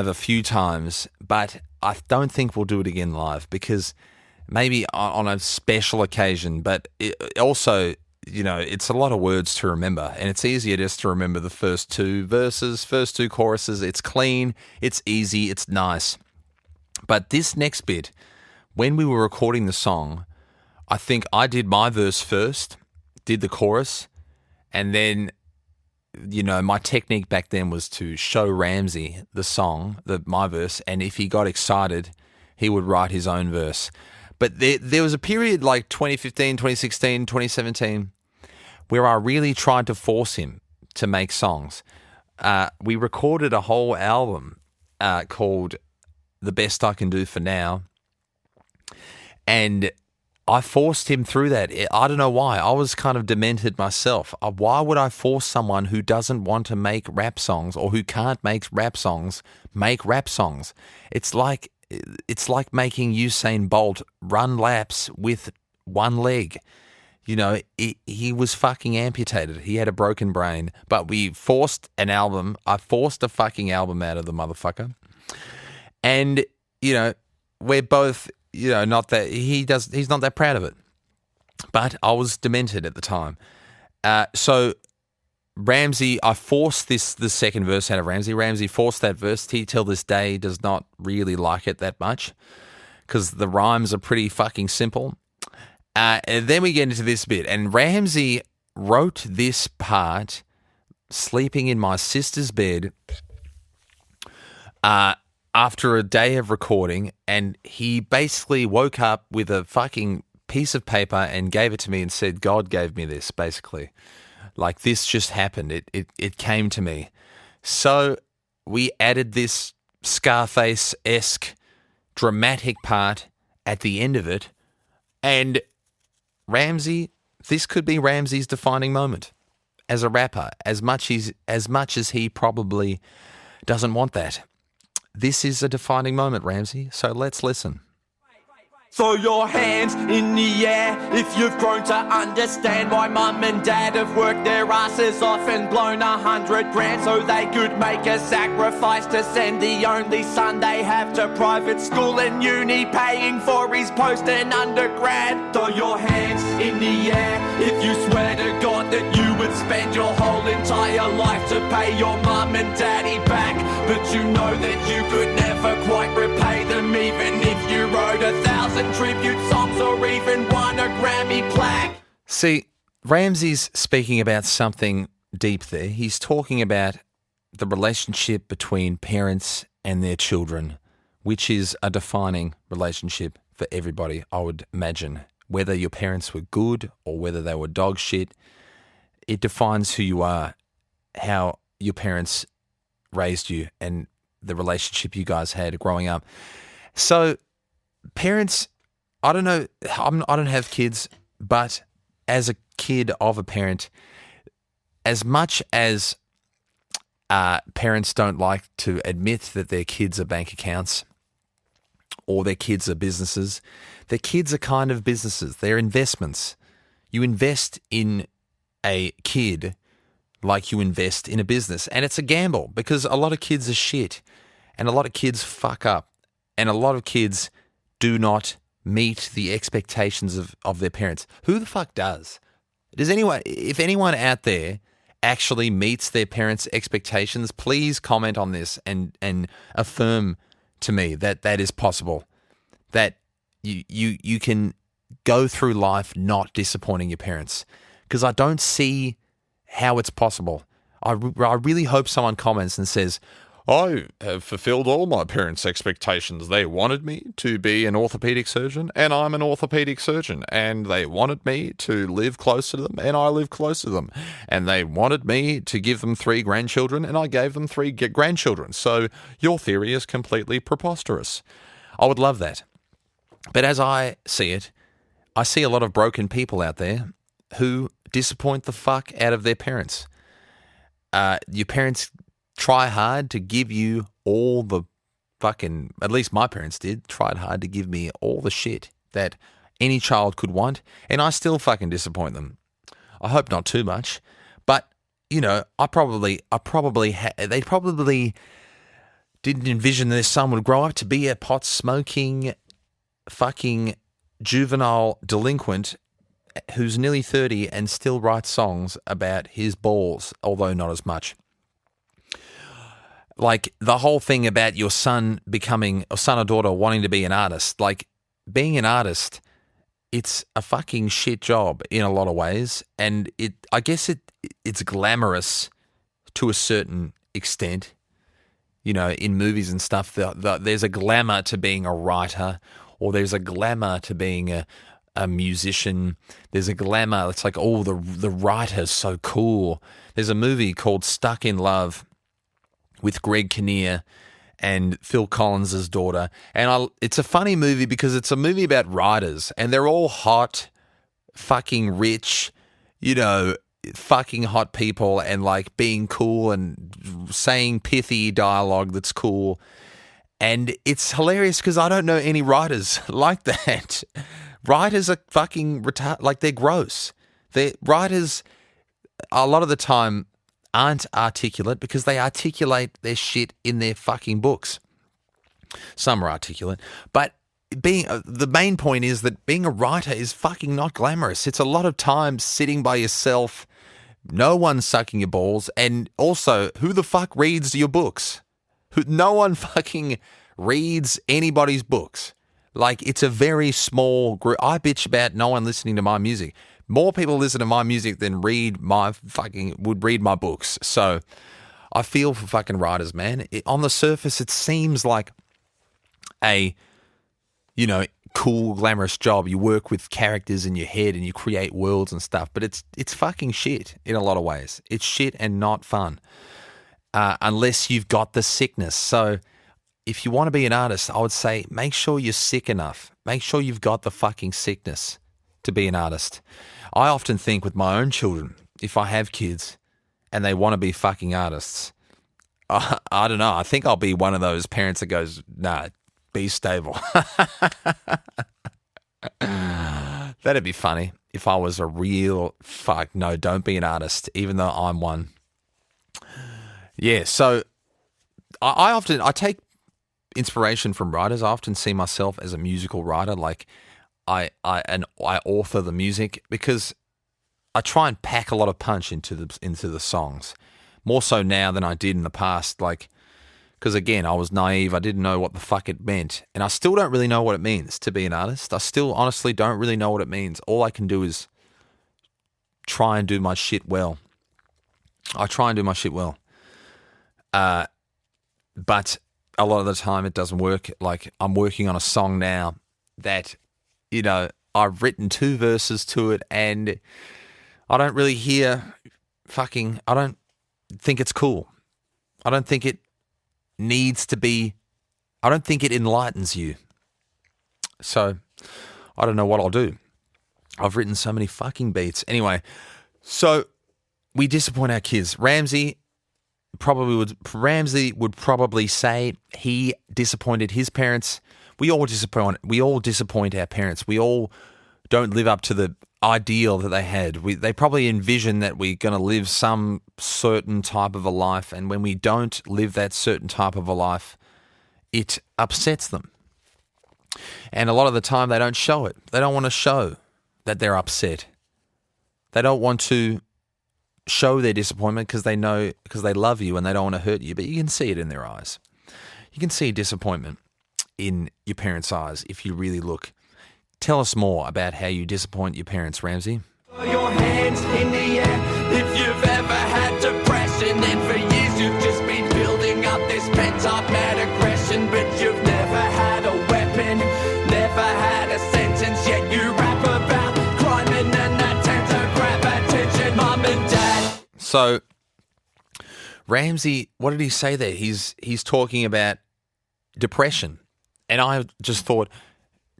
a few times, but I don't think we'll do it again live because maybe on a special occasion, but also, it's a lot of words to remember, and it's easier just to remember the first two verses, first two choruses. It's clean, it's easy, it's nice. But this next bit, when we were recording the song, I think I did my verse first, did the chorus, and then, my technique back then was to show Ramsay the song, my verse, and if he got excited, he would write his own verse. But there was a period like 2015, 2016, 2017, where I really tried to force him to make songs. We recorded a whole album called The Best I Can Do For Now, and I forced him through that. I don't know why. I was kind of demented myself. Why would I force someone who doesn't want to make rap songs or who can't make rap songs? It's like making Usain Bolt run laps with one leg. He was fucking amputated. He had a broken brain. But we forced an album. I forced a fucking album out of the motherfucker. And, we're both, not that he's not that proud of it. But I was demented at the time. So Ramsay, I forced the second verse out of Ramsay. Ramsay forced that verse. He, till this day, does not really like it that much because the rhymes are pretty fucking simple. And then we get into this bit, and Ramsay wrote this part sleeping in my sister's bed after a day of recording, and he basically woke up with a fucking piece of paper and gave it to me and said, God gave me this, basically. Like, this just happened. It came to me. So we added this Scarface-esque dramatic part at the end of it, and Ramsay, this could be Ramsay's defining moment as a rapper, as much as he probably doesn't want that. This is a defining moment, Ramsay, so let's listen. Throw your hands in the air if you've grown to understand why mum and dad have worked their asses off and blown 100 grand so they could make a sacrifice to send the only son they have to private school and uni, paying for his post and undergrad. Throw your hands in the air if you swear to God that you would spend your whole entire life to pay your mum and daddy back, but you know that you could never quite repay them even if you wrote 1,000 tribute songs or even won a Grammy plaque. See, Ramsay's speaking about something deep there. He's talking about the relationship between parents and their children, which is a defining relationship for everybody, I would imagine. Whether your parents were good or whether they were dog shit, it defines who you are, how your parents raised you and the relationship you guys had growing up. So parents, I don't know, I don't have kids, but as a kid of a parent, as much as parents don't like to admit that their kids are bank accounts or their kids are businesses, their kids are kind of businesses. They're investments. You invest in a kid like you invest in a business. And it's a gamble because a lot of kids are shit and a lot of kids fuck up and a lot of kids do not meet the expectations of their parents. Who the fuck does? If anyone out there actually meets their parents' expectations, please comment on this and affirm to me that that is possible. That you can go through life not disappointing your parents. Because I don't see how it's possible. I really hope someone comments and says, I have fulfilled all my parents' expectations. They wanted me to be an orthopedic surgeon, and I'm an orthopedic surgeon. And they wanted me to live close to them, and I live close to them. And they wanted me to give them 3 grandchildren, and I gave them 3 grandchildren. So your theory is completely preposterous. I would love that. But as I see it, I see a lot of broken people out there who disappoint the fuck out of their parents. Your parents try hard to give you all the fucking, at least my parents did, tried hard to give me all the shit that any child could want, and I still fucking disappoint them. I hope not too much, but, you know, they probably didn't envision their son would grow up to be a pot-smoking fucking juvenile delinquent who's nearly 30 and still writes songs about his balls, although not as much. Like the whole thing about your son becoming, or son or daughter wanting to be an artist, like being an artist, it's a fucking shit job in a lot of ways. And I guess it's glamorous to a certain extent, you know, in movies and stuff. There's a glamour to being a writer, or there's a glamour to being a musician. There's a glamour. It's like, oh, the writer's so cool. There's a movie called Stuck in Love with Greg Kinnear and Phil Collins' daughter. And it's a funny movie because it's a movie about writers and they're all hot, fucking rich, you know, fucking hot people and like being cool and saying pithy dialogue that's cool. And it's hilarious because I don't know any writers like that. Writers are fucking like they're gross. Writers, a lot of the time, aren't articulate because they articulate their shit in their fucking books. Some are articulate, but the main point is that being a writer is fucking not glamorous. It's a lot of time sitting by yourself, No one's sucking your balls. And also, who the fuck reads your books? No one fucking reads anybody's books. Like, it's a very small group. I bitch about no one listening to my music. More people listen to my music than would read my books. So I feel for fucking writers, man. On the surface, it seems like a, cool, glamorous job. You work with characters in your head and you create worlds and stuff, but it's fucking shit in a lot of ways. It's shit and not fun unless you've got the sickness. So if you want to be an artist, I would say make sure you're sick enough. Make sure you've got the fucking sickness to be an artist. I often think with my own children, if I have kids and they want to be fucking artists, I don't know. I think I'll be one of those parents that goes, nah, be stable. That'd be funny if I was a real no, don't be an artist, even though I'm one. Yeah, so I take inspiration from writers. I often see myself as a musical writer. Like I author the music because I try and pack a lot of punch into the songs, more so now than I did in the past. Like, because again, I was naive. I didn't know what the fuck it meant, and I still don't really know what it means to be an artist. I still honestly don't really know what it means. All I can do is try and do my shit well. I try and do my shit well, but a lot of the time it doesn't work. Like, I'm working on a song now that, I've written 2 verses to it and I don't really hear I don't think it's cool. I don't think it needs to be, I don't think it enlightens you. So I don't know what I'll do. I've written so many fucking beats. Anyway, so we disappoint our kids. Ramsay would probably say he disappointed his parents. We all disappoint our parents. We all don't live up to the ideal that they had. They probably envision that we're going to live some certain type of a life, and when we don't live that certain type of a life, it upsets them. And a lot of the time they don't show it. They don't want to show that they're upset. They don't want to show their disappointment because they love you and they don't want to hurt you, but you can see it in their eyes. You can see disappointment in your parents' eyes if you really look. Tell us more about how you disappoint your parents, Ramsay. Your hands in the air if you've ever had depression, and for years you've just been building up this pent-up mad aggression, but you've never had a weapon, never had a sentence, yet you rap about climbing and that tend to grab attention, mum and dad. So Ramsay, what did he say there? He's talking about depression, and I just thought,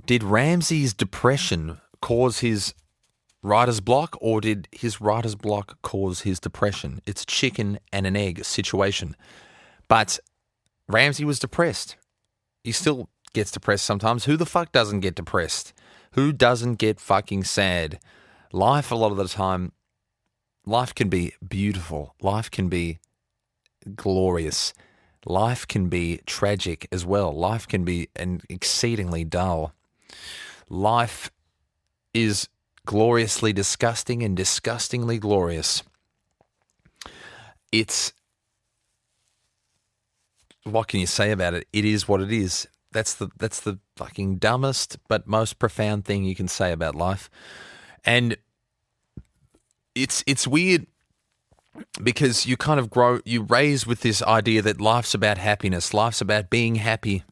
did Ramsay's depression cause his writer's block, or did his writer's block cause his depression? It's a chicken and an egg situation. But Ramsay was depressed. He still gets depressed sometimes. Who the fuck doesn't get depressed? Who doesn't get fucking sad? Life, a lot of the time, life can be beautiful. Life can be glorious. Life can be tragic as well. Life can be exceedingly dull. Life is gloriously disgusting and disgustingly glorious. What can you say about it? It is what it is. That's the fucking dumbest but most profound thing you can say about life. And it's weird because you kind of you raise with this idea that life's about happiness. Life's about being happy.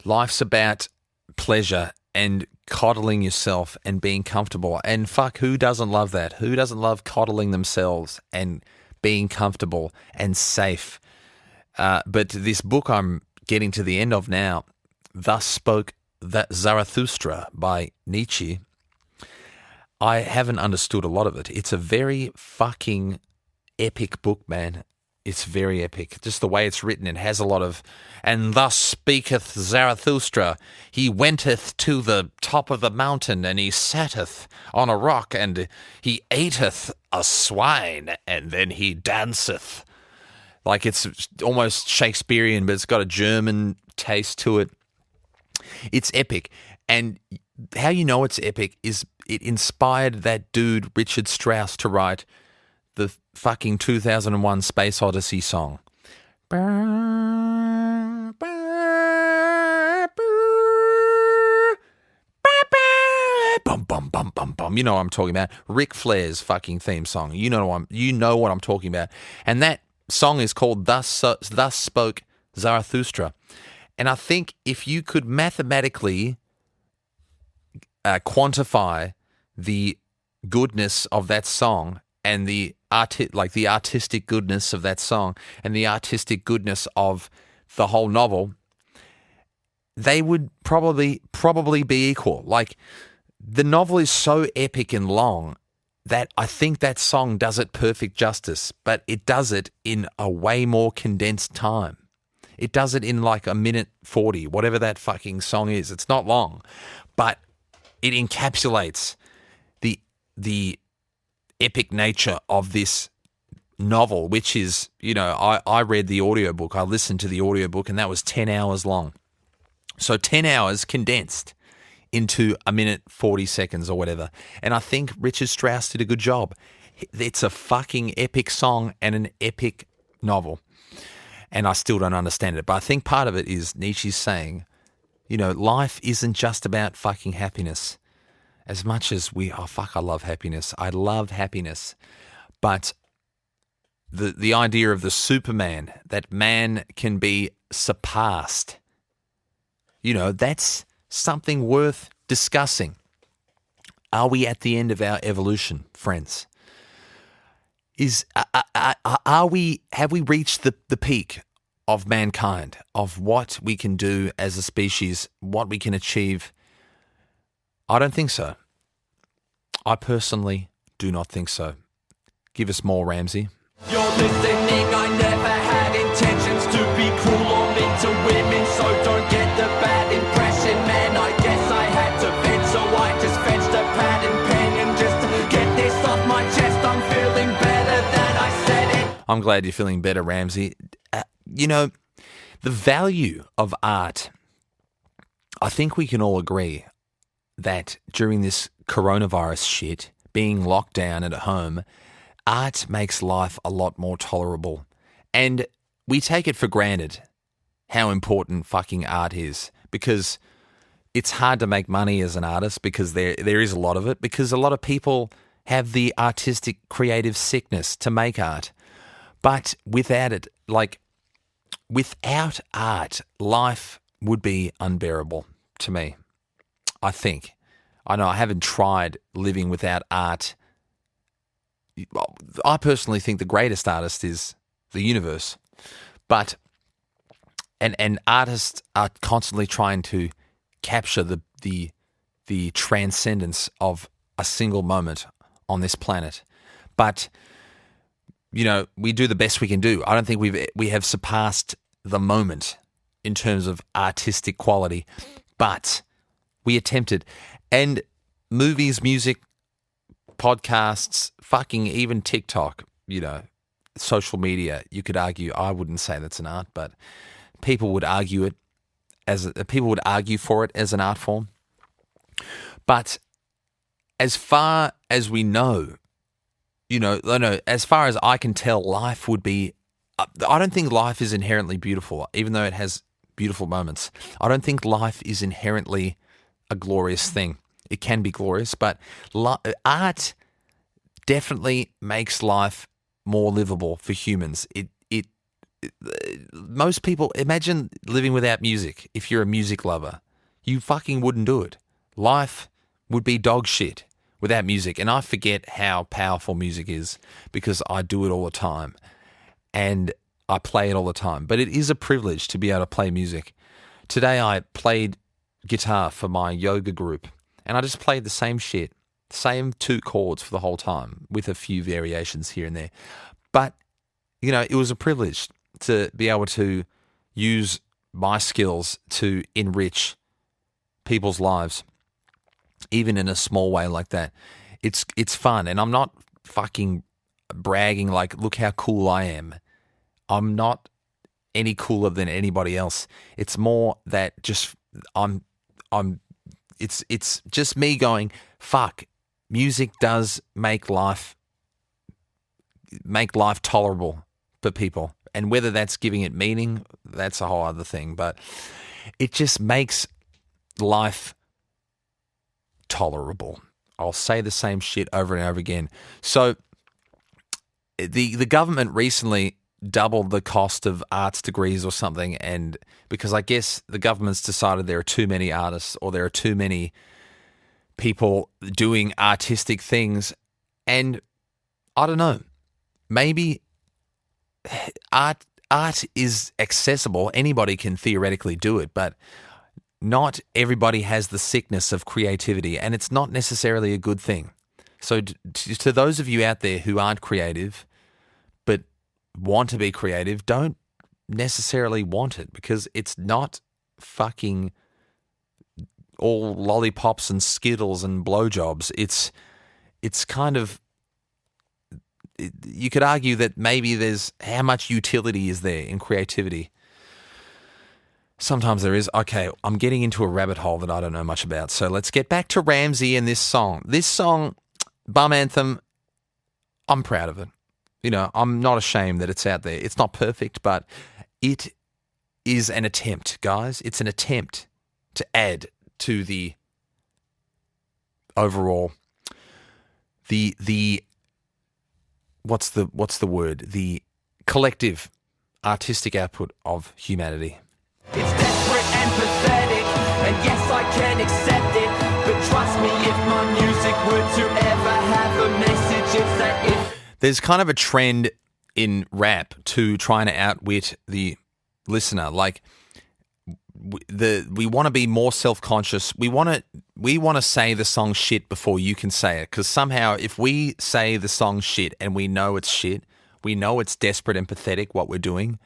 Life's about pleasure and coddling yourself and being comfortable. And fuck, who doesn't love that? Who doesn't love coddling themselves and being comfortable and safe? But this book I'm getting to the end of now, Thus Spoke Zarathustra by Nietzsche, I haven't understood a lot of it. It's a very fucking epic book, man. It's very epic. Just the way it's written, it has a lot of, and thus speaketh Zarathustra. He wenteth to the top of the mountain, and he satteth on a rock, and he ateth a swine, and then he danceth. Like, it's almost Shakespearean, but it's got a German taste to it. It's epic. And how you know it's epic is it inspired that dude Richard Strauss to write the fucking 2001 Space Odyssey song. Bum, bum, bum, bum, bum. You know what I'm talking about. Ric Flair's fucking theme song. You know what I'm talking about. And that song is called Thus Spoke Zarathustra. And I think if you could mathematically quantify the goodness of that song and the artistic goodness of that song and the artistic goodness of the whole novel, they would probably be equal. Like, the novel is so epic and long that I think that song does it perfect justice, but it does it in a way more condensed time. It does it in like a minute 40, whatever that fucking song is. It's not long, but it encapsulates the epic nature of this novel, which is, I read the audiobook, I listened to the audiobook, and that was 10 hours long. So 10 hours condensed into a minute 40 seconds or whatever. And I think Richard Strauss did a good job. It's a fucking epic song and an epic novel. And I still don't understand it. But I think part of it is Nietzsche's saying, life isn't just about fucking happiness. As much as I love happiness. I love happiness. But the idea of the Superman, that man can be surpassed, that's something worth discussing. Are we at the end of our evolution, friends? Have we reached the peak of mankind, of what we can do as a species, what we can achieve? I don't think so. I personally do not think so. Give us more, Ramsay. You're listening, I never had intentions to be cruel or mean to women, so don't get the bad impression, man. I guess I had to vent, so I just fetched a pad and pen and just to get this off my chest. I'm feeling better than I said it. I'm glad you're feeling better, Ramsay. The value of art, I think we can all agree that during this coronavirus shit, being locked down at home, art makes life a lot more tolerable. And we take it for granted how important fucking art is, because it's hard to make money as an artist, because there is a lot of it, because a lot of people have the artistic creative sickness to make art. But without it, without art, life would be unbearable to me, I think. I know I haven't tried living without art. I personally think the greatest artist is the universe. But, and artists are constantly trying to capture the transcendence of a single moment on this planet. But, we do the best we can do. I don't think we have surpassed the moment in terms of artistic quality, but we attempted. And movies, music, podcasts, fucking even TikTok, social media, you could argue, I wouldn't say that's an art, but people would argue for it as an art form. But as far as we know, as far as I can tell, life would be, I don't think life is inherently beautiful, even though it has beautiful moments. I don't think life is inherently a glorious thing. It can be glorious, but art definitely makes life more livable for humans. Most people, imagine living without music. If you're a music lover, you fucking wouldn't do it. Life would be dog shit without music. And I forget how powerful music is because I do it all the time and I play it all the time. But it is a privilege to be able to play music. Today I played guitar for my yoga group and I just played the same shit, same 2 chords for the whole time with a few variations here and there. But, it was a privilege to be able to use my skills to enrich people's lives, even in a small way like that. It's fun, and I'm not fucking bragging like, look how cool I am. I'm not any cooler than anybody else. It's more that just it's just me going, fuck, music does make life tolerable for people. And whether that's giving it meaning, that's a whole other thing. But it just makes life tolerable. I'll say the same shit over and over again. So the government recently doubled the cost of arts degrees or something, and because I guess the government's decided there are too many artists or there are too many people doing artistic things, and I don't know, maybe art is accessible. Anybody can theoretically do it, but not everybody has the sickness of creativity, and it's not necessarily a good thing. So to those of you out there who aren't creative but want to be creative, don't necessarily want it, because it's not fucking all lollipops and Skittles and blowjobs. It's kind of, you could argue that maybe there's, how much utility is there in creativity? Sometimes there is. Okay, I'm getting into a rabbit hole that I don't know much about. So let's get back to Ramsay and this song. This song, Bum Anthem, I'm proud of it. You know, I'm not ashamed that it's out there. It's not perfect, but it is an attempt, guys. It's an attempt to add to the overall, the what's the word? The collective artistic output of humanity. It's desperate and pathetic, and yes, I can accept it. But trust me, if my music were to ever have a message, it's that if... There's kind of a trend in rap to trying to outwit the listener. Like, we want to be more self-conscious. We want to say the song shit before you can say it, because somehow if we say the song shit and we know it's shit, we know it's desperate and pathetic what we're doing,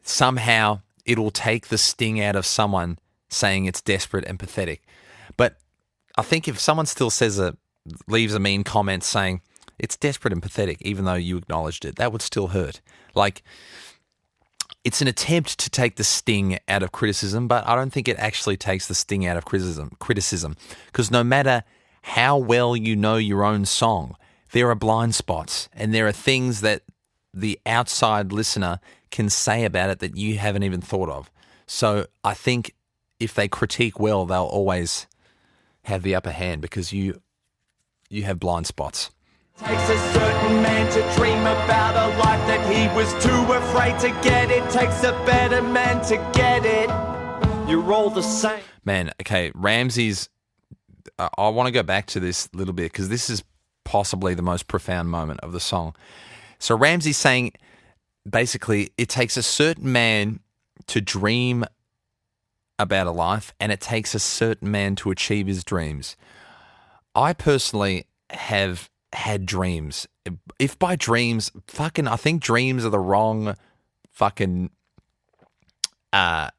somehow it'll take the sting out of someone saying it's desperate and pathetic. But I think if someone still leaves a mean comment saying it's desperate and pathetic, even though you acknowledged it, that would still hurt. Like, it's an attempt to take the sting out of criticism, but I don't think it actually takes the sting out of criticism, because no matter how well you know your own song, there are blind spots and there are things that the outside listener can say about it that you haven't even thought of. So I think if they critique well, they'll always have the upper hand, because you have blind spots. Takes a certain man to dream about a life that he was too afraid to get. It takes a better man to get it. You're all the same. Man, okay, Ramsay's... I want to go back to this a little bit, because this is possibly the most profound moment of the song. So Ramsay's saying, basically, it takes a certain man to dream about a life, and it takes a certain man to achieve his dreams. I personally have had dreams. If by dreams, I think dreams are the wrong fucking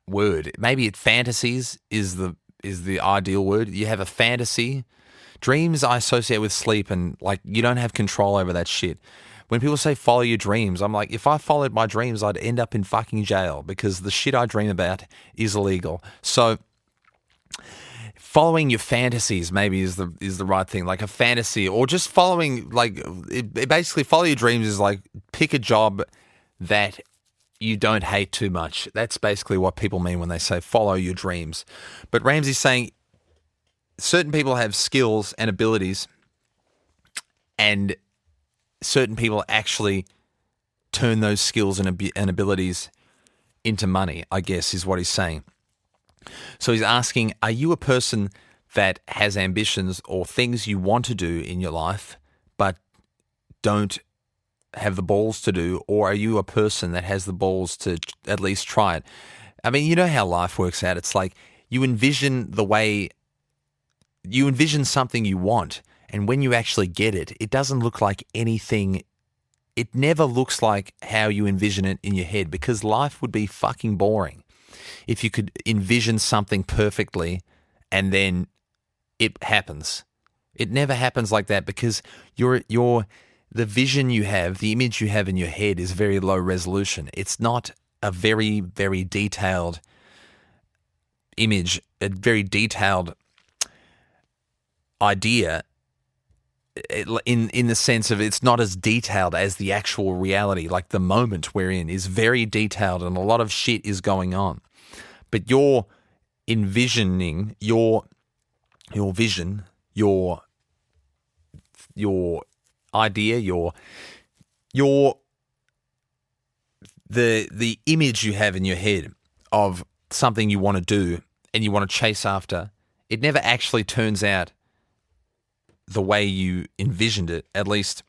word. Maybe fantasies is the ideal word. You have a fantasy. Dreams I associate with sleep, and like, you don't have control over that shit. When people say follow your dreams, I'm like, if I followed my dreams, I'd end up in fucking jail, because the shit I dream about is illegal. So following your fantasies maybe is the right thing, like a fantasy, or just following, like, it basically follow your dreams is like pick a job that you don't hate too much. That's basically what people mean when they say follow your dreams. But Ramsay's saying certain people have skills and abilities, and certain people actually turn those skills and abilities into money, I guess, is what he's saying. So he's asking, are you a person that has ambitions or things you want to do in your life but don't have the balls to do, or are you a person that has the balls to at least try it? I mean, you know how life works out. It's like you envision something you want, and when you actually get it, it doesn't look like anything. It never looks like how you envision it in your head, because life would be fucking boring if you could envision something perfectly and then it happens. It never happens like that, because the vision you have, the image you have in your head is very low resolution. It's not a very, very detailed image, a very detailed idea in the sense of it's not as detailed as the actual reality. Like the moment we're in is very detailed and a lot of shit is going on. But you're envisioning your vision, your idea, the image you have in your head of something you want to do and you want to chase after, it never actually turns out the way you envisioned it. At least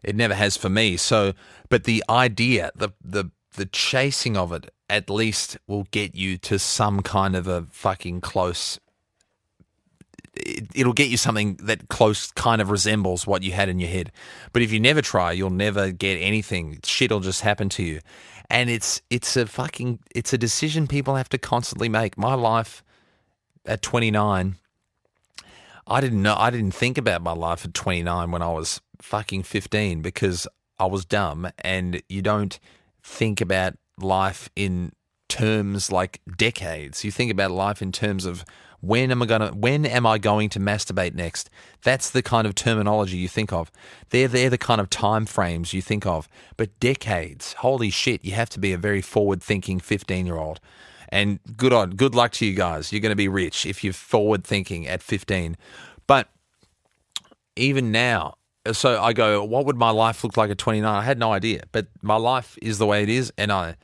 it never has for me. So, but the idea, the chasing of it at least will get you to some kind of a fucking close. It'll get you something that close kind of resembles what you had in your head. But if you never try, you'll never get anything. Shit will just happen to you. And it's a decision people have to constantly make. My life at 29, I didn't think about my life at 29 when I was fucking 15 because I was dumb, and you don't think about life in terms like decades. You think about life in terms of when am I going to masturbate next? That's the kind of terminology you think of. They're the kind of time frames you think of. But decades, holy shit, you have to be a very forward-thinking 15-year-old. And good luck to you guys. You're going to be rich if you're forward-thinking at 15. But even now, so I go, what would my life look like at 29? I had no idea. But my life is the way it is, and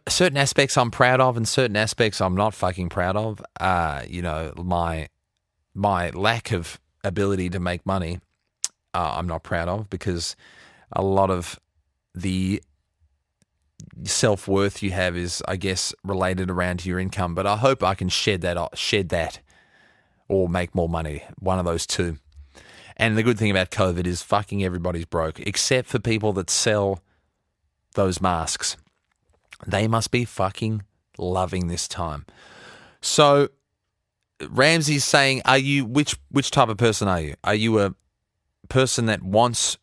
certain aspects I'm proud of and certain aspects I'm not fucking proud of. My lack of ability to make money, I'm not proud of, because a lot of the self-worth you have is, I guess, related around to your income. But I hope I can shed that or make more money, one of those two. And the good thing about COVID is fucking everybody's broke, except for people that sell those masks. They must be fucking loving this time. So Ramsay's saying, which type of person are you? Are you a person that wants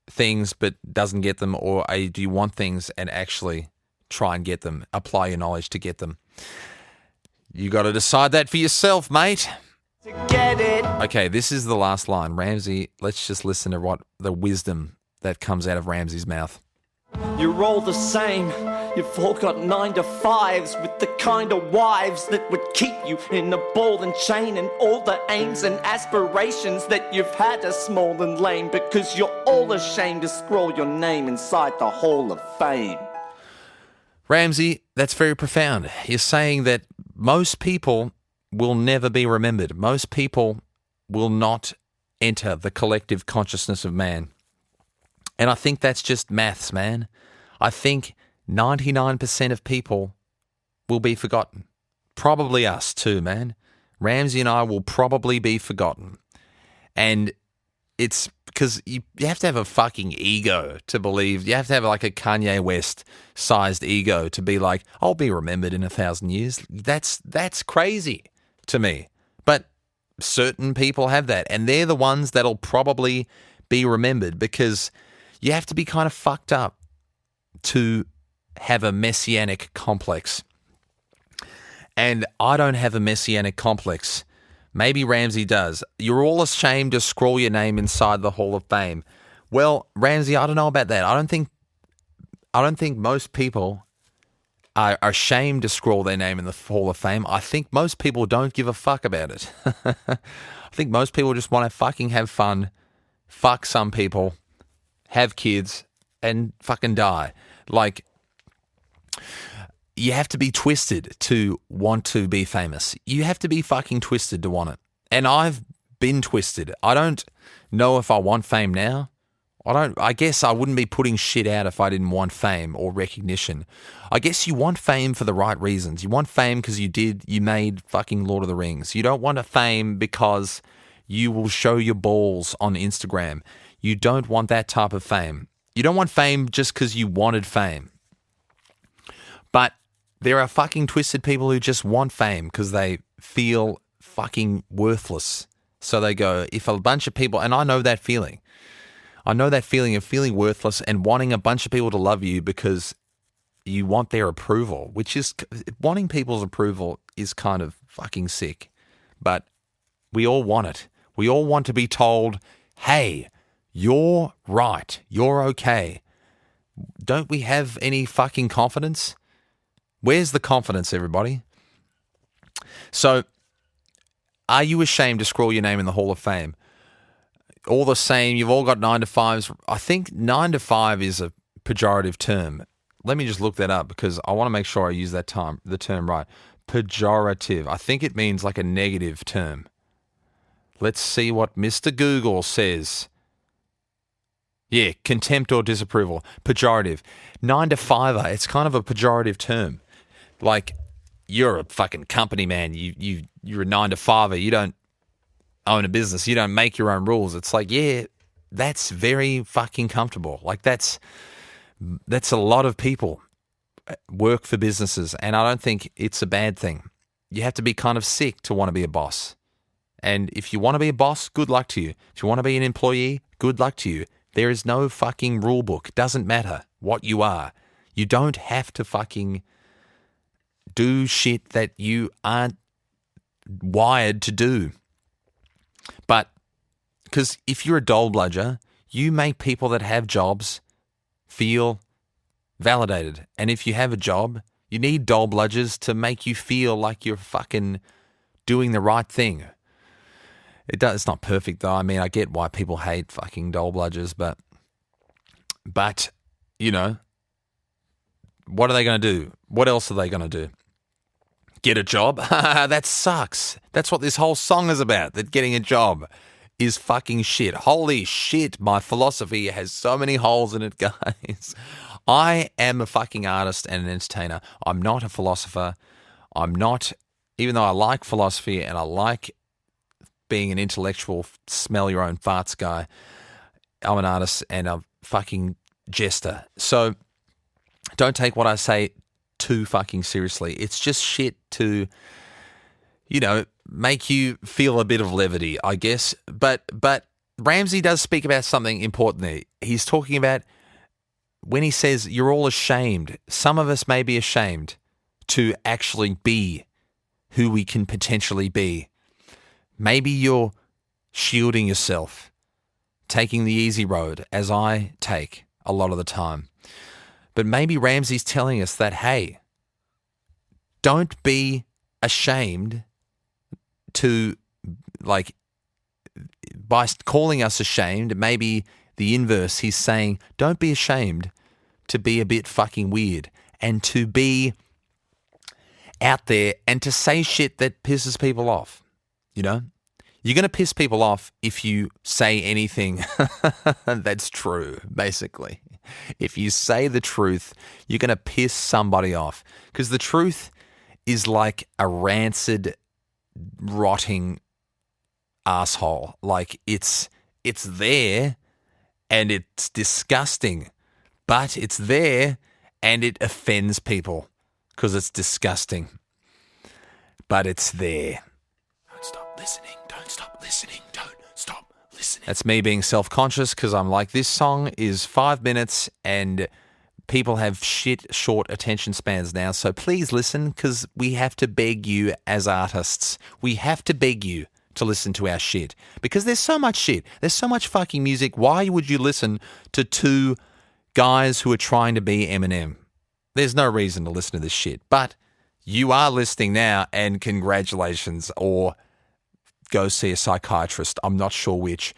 things but doesn't get them, or do you want things and actually try and get them, apply your knowledge to get them? You got to decide that for yourself, mate. To get it. Okay, this is the last line. Ramsay, let's just listen to what the wisdom that comes out of Ramsay's mouth. You're all the same. You've all got 9 to 5s with the kind of wives that would keep you in a ball and chain, and all the aims and aspirations that you've had are small and lame because you're all ashamed to scroll your name inside the Hall of Fame. Ramsay, that's very profound. You're saying that most people will never be remembered. Most people will not enter the collective consciousness of man. And I think that's just maths, man. I think 99% of people will be forgotten. Probably us too, man. Ramsay and I will probably be forgotten. And it's because you have to have a fucking ego to believe. You have to have like a Kanye West-sized ego to be like, I'll be remembered in 1,000 years. That's crazy to me. But certain people have that. And they're the ones that'll probably be remembered, because you have to be kind of fucked up to have a messianic complex. And I don't have a messianic complex. Maybe Ramsay does. You're all ashamed to scroll your name inside the Hall of Fame. Well, Ramsay, I don't know about that. I don't think most people are ashamed to scroll their name in the Hall of Fame. I think most people don't give a fuck about it. I think most people just want to fucking have fun, fuck some people, have kids, and fucking die. Like, you have to be twisted to want to be famous. You have to be fucking twisted to want it. And I've been twisted. I don't know if I want fame now. I guess I wouldn't be putting shit out if I didn't want fame or recognition. I guess you want fame for the right reasons. You want fame because you made fucking Lord of the Rings. You don't want a fame because you will show your balls on Instagram. You don't want that type of fame. You don't want fame just because you wanted fame. But there are fucking twisted people who just want fame because they feel fucking worthless. So they go, if a bunch of people, and I know that feeling. I know that feeling of feeling worthless and wanting a bunch of people to love you because you want their approval, which is, wanting people's approval is kind of fucking sick. But we all want it. We all want to be told, hey, you're right. You're okay. Don't we have any fucking confidence? Where's the confidence, everybody? So, are you ashamed to scrawl your name in the Hall of Fame? All the same, you've all got 9 to 5s. I think 9 to 5 is a pejorative term. Let me just look that up because I want to make sure I use the term right. Pejorative. I think it means like a negative term. Let's see what Mr. Google says. Yeah, contempt or disapproval. Pejorative. 9 to 5er, it's kind of a pejorative term. Like, you're a fucking company man. You're a 9 to 5er. You don't own a business. You don't make your own rules. It's like, yeah, that's very fucking comfortable. Like, that's a lot of people work for businesses, and I don't think it's a bad thing. You have to be kind of sick to want to be a boss. And if you want to be a boss, good luck to you. If you want to be an employee, good luck to you. There is no fucking rule book. Doesn't matter what you are. You don't have to fucking do shit that you aren't wired to do. But because if you're a dole bludger, you make people that have jobs feel validated. And if you have a job, you need dole bludgers to make you feel like you're fucking doing the right thing. It's not perfect though. I mean, I get why people hate fucking dole bludgers, but you know, what are they going to do? What else are they going to do? Get a job? That sucks. That's what this whole song is about, that getting a job is fucking shit. Holy shit, my philosophy has so many holes in it, guys. I am a fucking artist and an entertainer. I'm not a philosopher. I'm not, even though I like philosophy and I like being an intellectual, smell your own farts guy, I'm an artist and a fucking jester. So don't take what I say too fucking seriously. It's just shit to, you know, make you feel a bit of levity, I guess. But Ramsay does speak about something important there. He's talking about when he says you're all ashamed. Some of us may be ashamed to actually be who we can potentially be. Maybe you're shielding yourself, taking the easy road, as I take a lot of the time. But maybe Ramsay's telling us that, hey, don't be ashamed to, like, by calling us ashamed, maybe the inverse, he's saying, don't be ashamed to be a bit fucking weird and to be out there and to say shit that pisses people off. You know, you're going to piss people off if you say anything that's true, basically. If you say the truth, you're going to piss somebody off because the truth is like a rancid, rotting asshole. Like it's there and it's disgusting, but it's there and it offends people because it's disgusting, but it's there. Don't stop listening. Don't stop listening. Don't stop listening. That's me being self-conscious because I'm like, this song is 5 minutes and people have shit short attention spans now. So please listen because we have to beg you as artists. We have to beg you to listen to our shit because there's so much shit. There's so much fucking music. Why would you listen to two guys who are trying to be Eminem? There's no reason to listen to this shit. But you are listening now and congratulations, or go see a psychiatrist. I'm not sure which.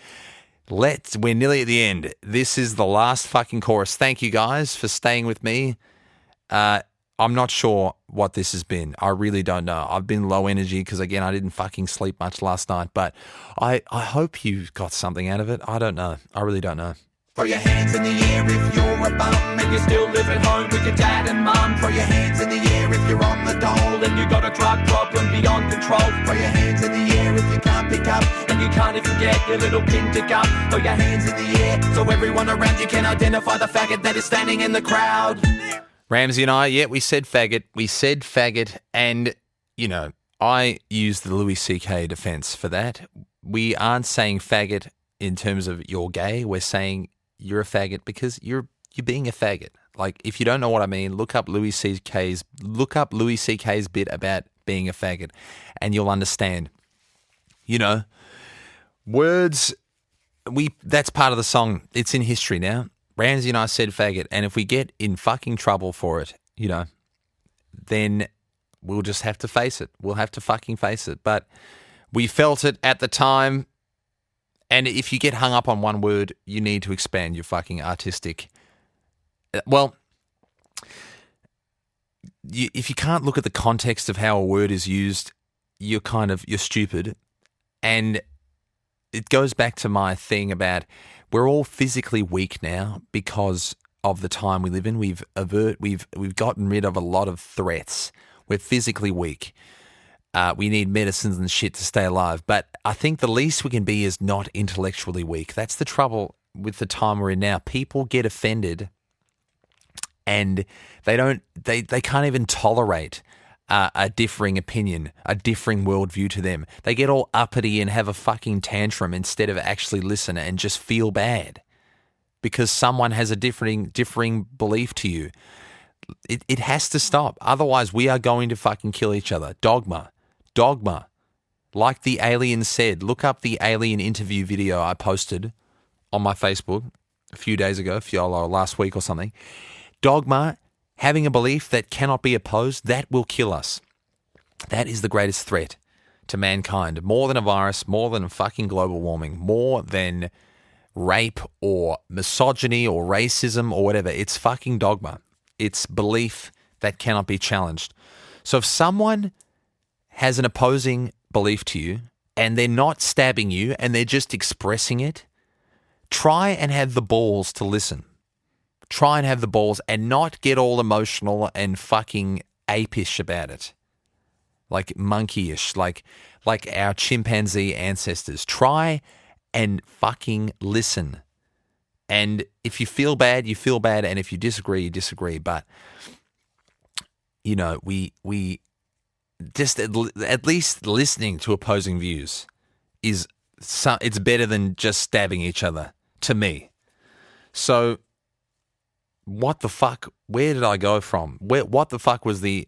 We're nearly at the end. This is the last fucking chorus. Thank you guys for staying with me. I'm not sure what this has been. I really don't know. I've been low energy because, again, I didn't fucking sleep much last night. But I hope you got something out of it. I don't know. I really don't know. Throw your hands in the air if you're a bum and you still live at home with your dad and mum. Throw your hands in the air if you're on the dole and you got a drug problem beyond control. Throw your hands in the air if you can't pick up and you can't even get your little pin to go. Throw your hands in the air so everyone around you can identify the faggot that is standing in the crowd. Ramsay and I, we said faggot. We said faggot, and, you know, I used the Louis C.K. defense for that. We aren't saying faggot in terms of you're gay. We're saying you're a faggot because you're being a faggot. Like, if you don't know what I mean, look up Louis C.K.'s bit about being a faggot, and you'll understand. You know, Words, that's part of the song. It's in history now. Ramsay and I said faggot, and if we get in fucking trouble for it, then we'll just have to face it. We'll have to fucking face it. But we felt it at the time, and if you get hung up on one word, you need to expand your fucking artistic. Well, if you can't look at the context of how a word is used, you're stupid. And it goes back to my thing about we're all physically weak now because of the time we live in. We've gotten rid of a lot of threats. We're physically weak. We need medicines and shit to stay alive. But I think the least we can be is not intellectually weak. That's the trouble with the time we're in now. People get offended and they can't even tolerate a differing opinion, a differing worldview to them. They get all uppity and have a fucking tantrum instead of actually listen and just feel bad because someone has a differing belief to you. It has to stop. Otherwise, we are going to fucking kill each other. Dogma. Like the alien said, look up the alien interview video I posted on my Facebook a few days ago, last week or something. Dogma, having a belief that cannot be opposed, that will kill us. That is the greatest threat to mankind. More than a virus, more than fucking global warming, more than rape or misogyny or racism or whatever. It's fucking dogma. It's belief that cannot be challenged. So if someone has an opposing belief to you and they're not stabbing you and they're just expressing it, try and have the balls to listen. Try and have the balls and not get all emotional and fucking apish about it. Like monkeyish, like our chimpanzee ancestors. Try and fucking listen. And if you feel bad, you feel bad. And if you disagree, you disagree. But, we just at least listening to opposing views it's better than just stabbing each other, to me. So what the fuck? Where did I go from? What the fuck was the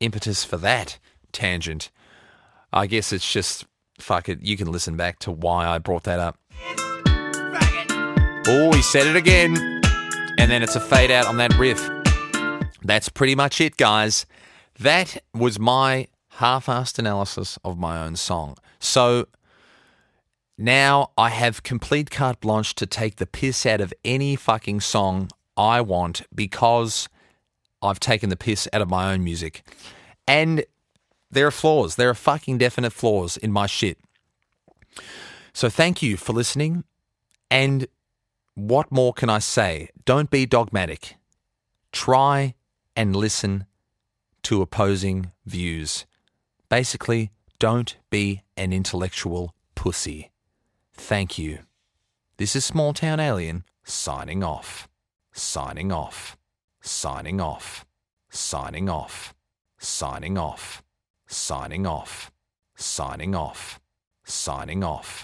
impetus for that tangent? I guess it's just, fuck it, you can listen back to why I brought that up. Oh, he said it again. And then it's a fade out on that riff. That's pretty much it, guys. That was my half-assed analysis of my own song. So now I have complete carte blanche to take the piss out of any fucking song I want because I've taken the piss out of my own music. And there are flaws. There are fucking definite flaws in my shit. So thank you for listening. And what more can I say? Don't be dogmatic. Try and listen to opposing views. Basically, don't be an intellectual pussy. Thank you. This is Small Town Alien signing off. Signing off. Signing off. Signing off. Signing off. Signing off. Signing off. Signing off.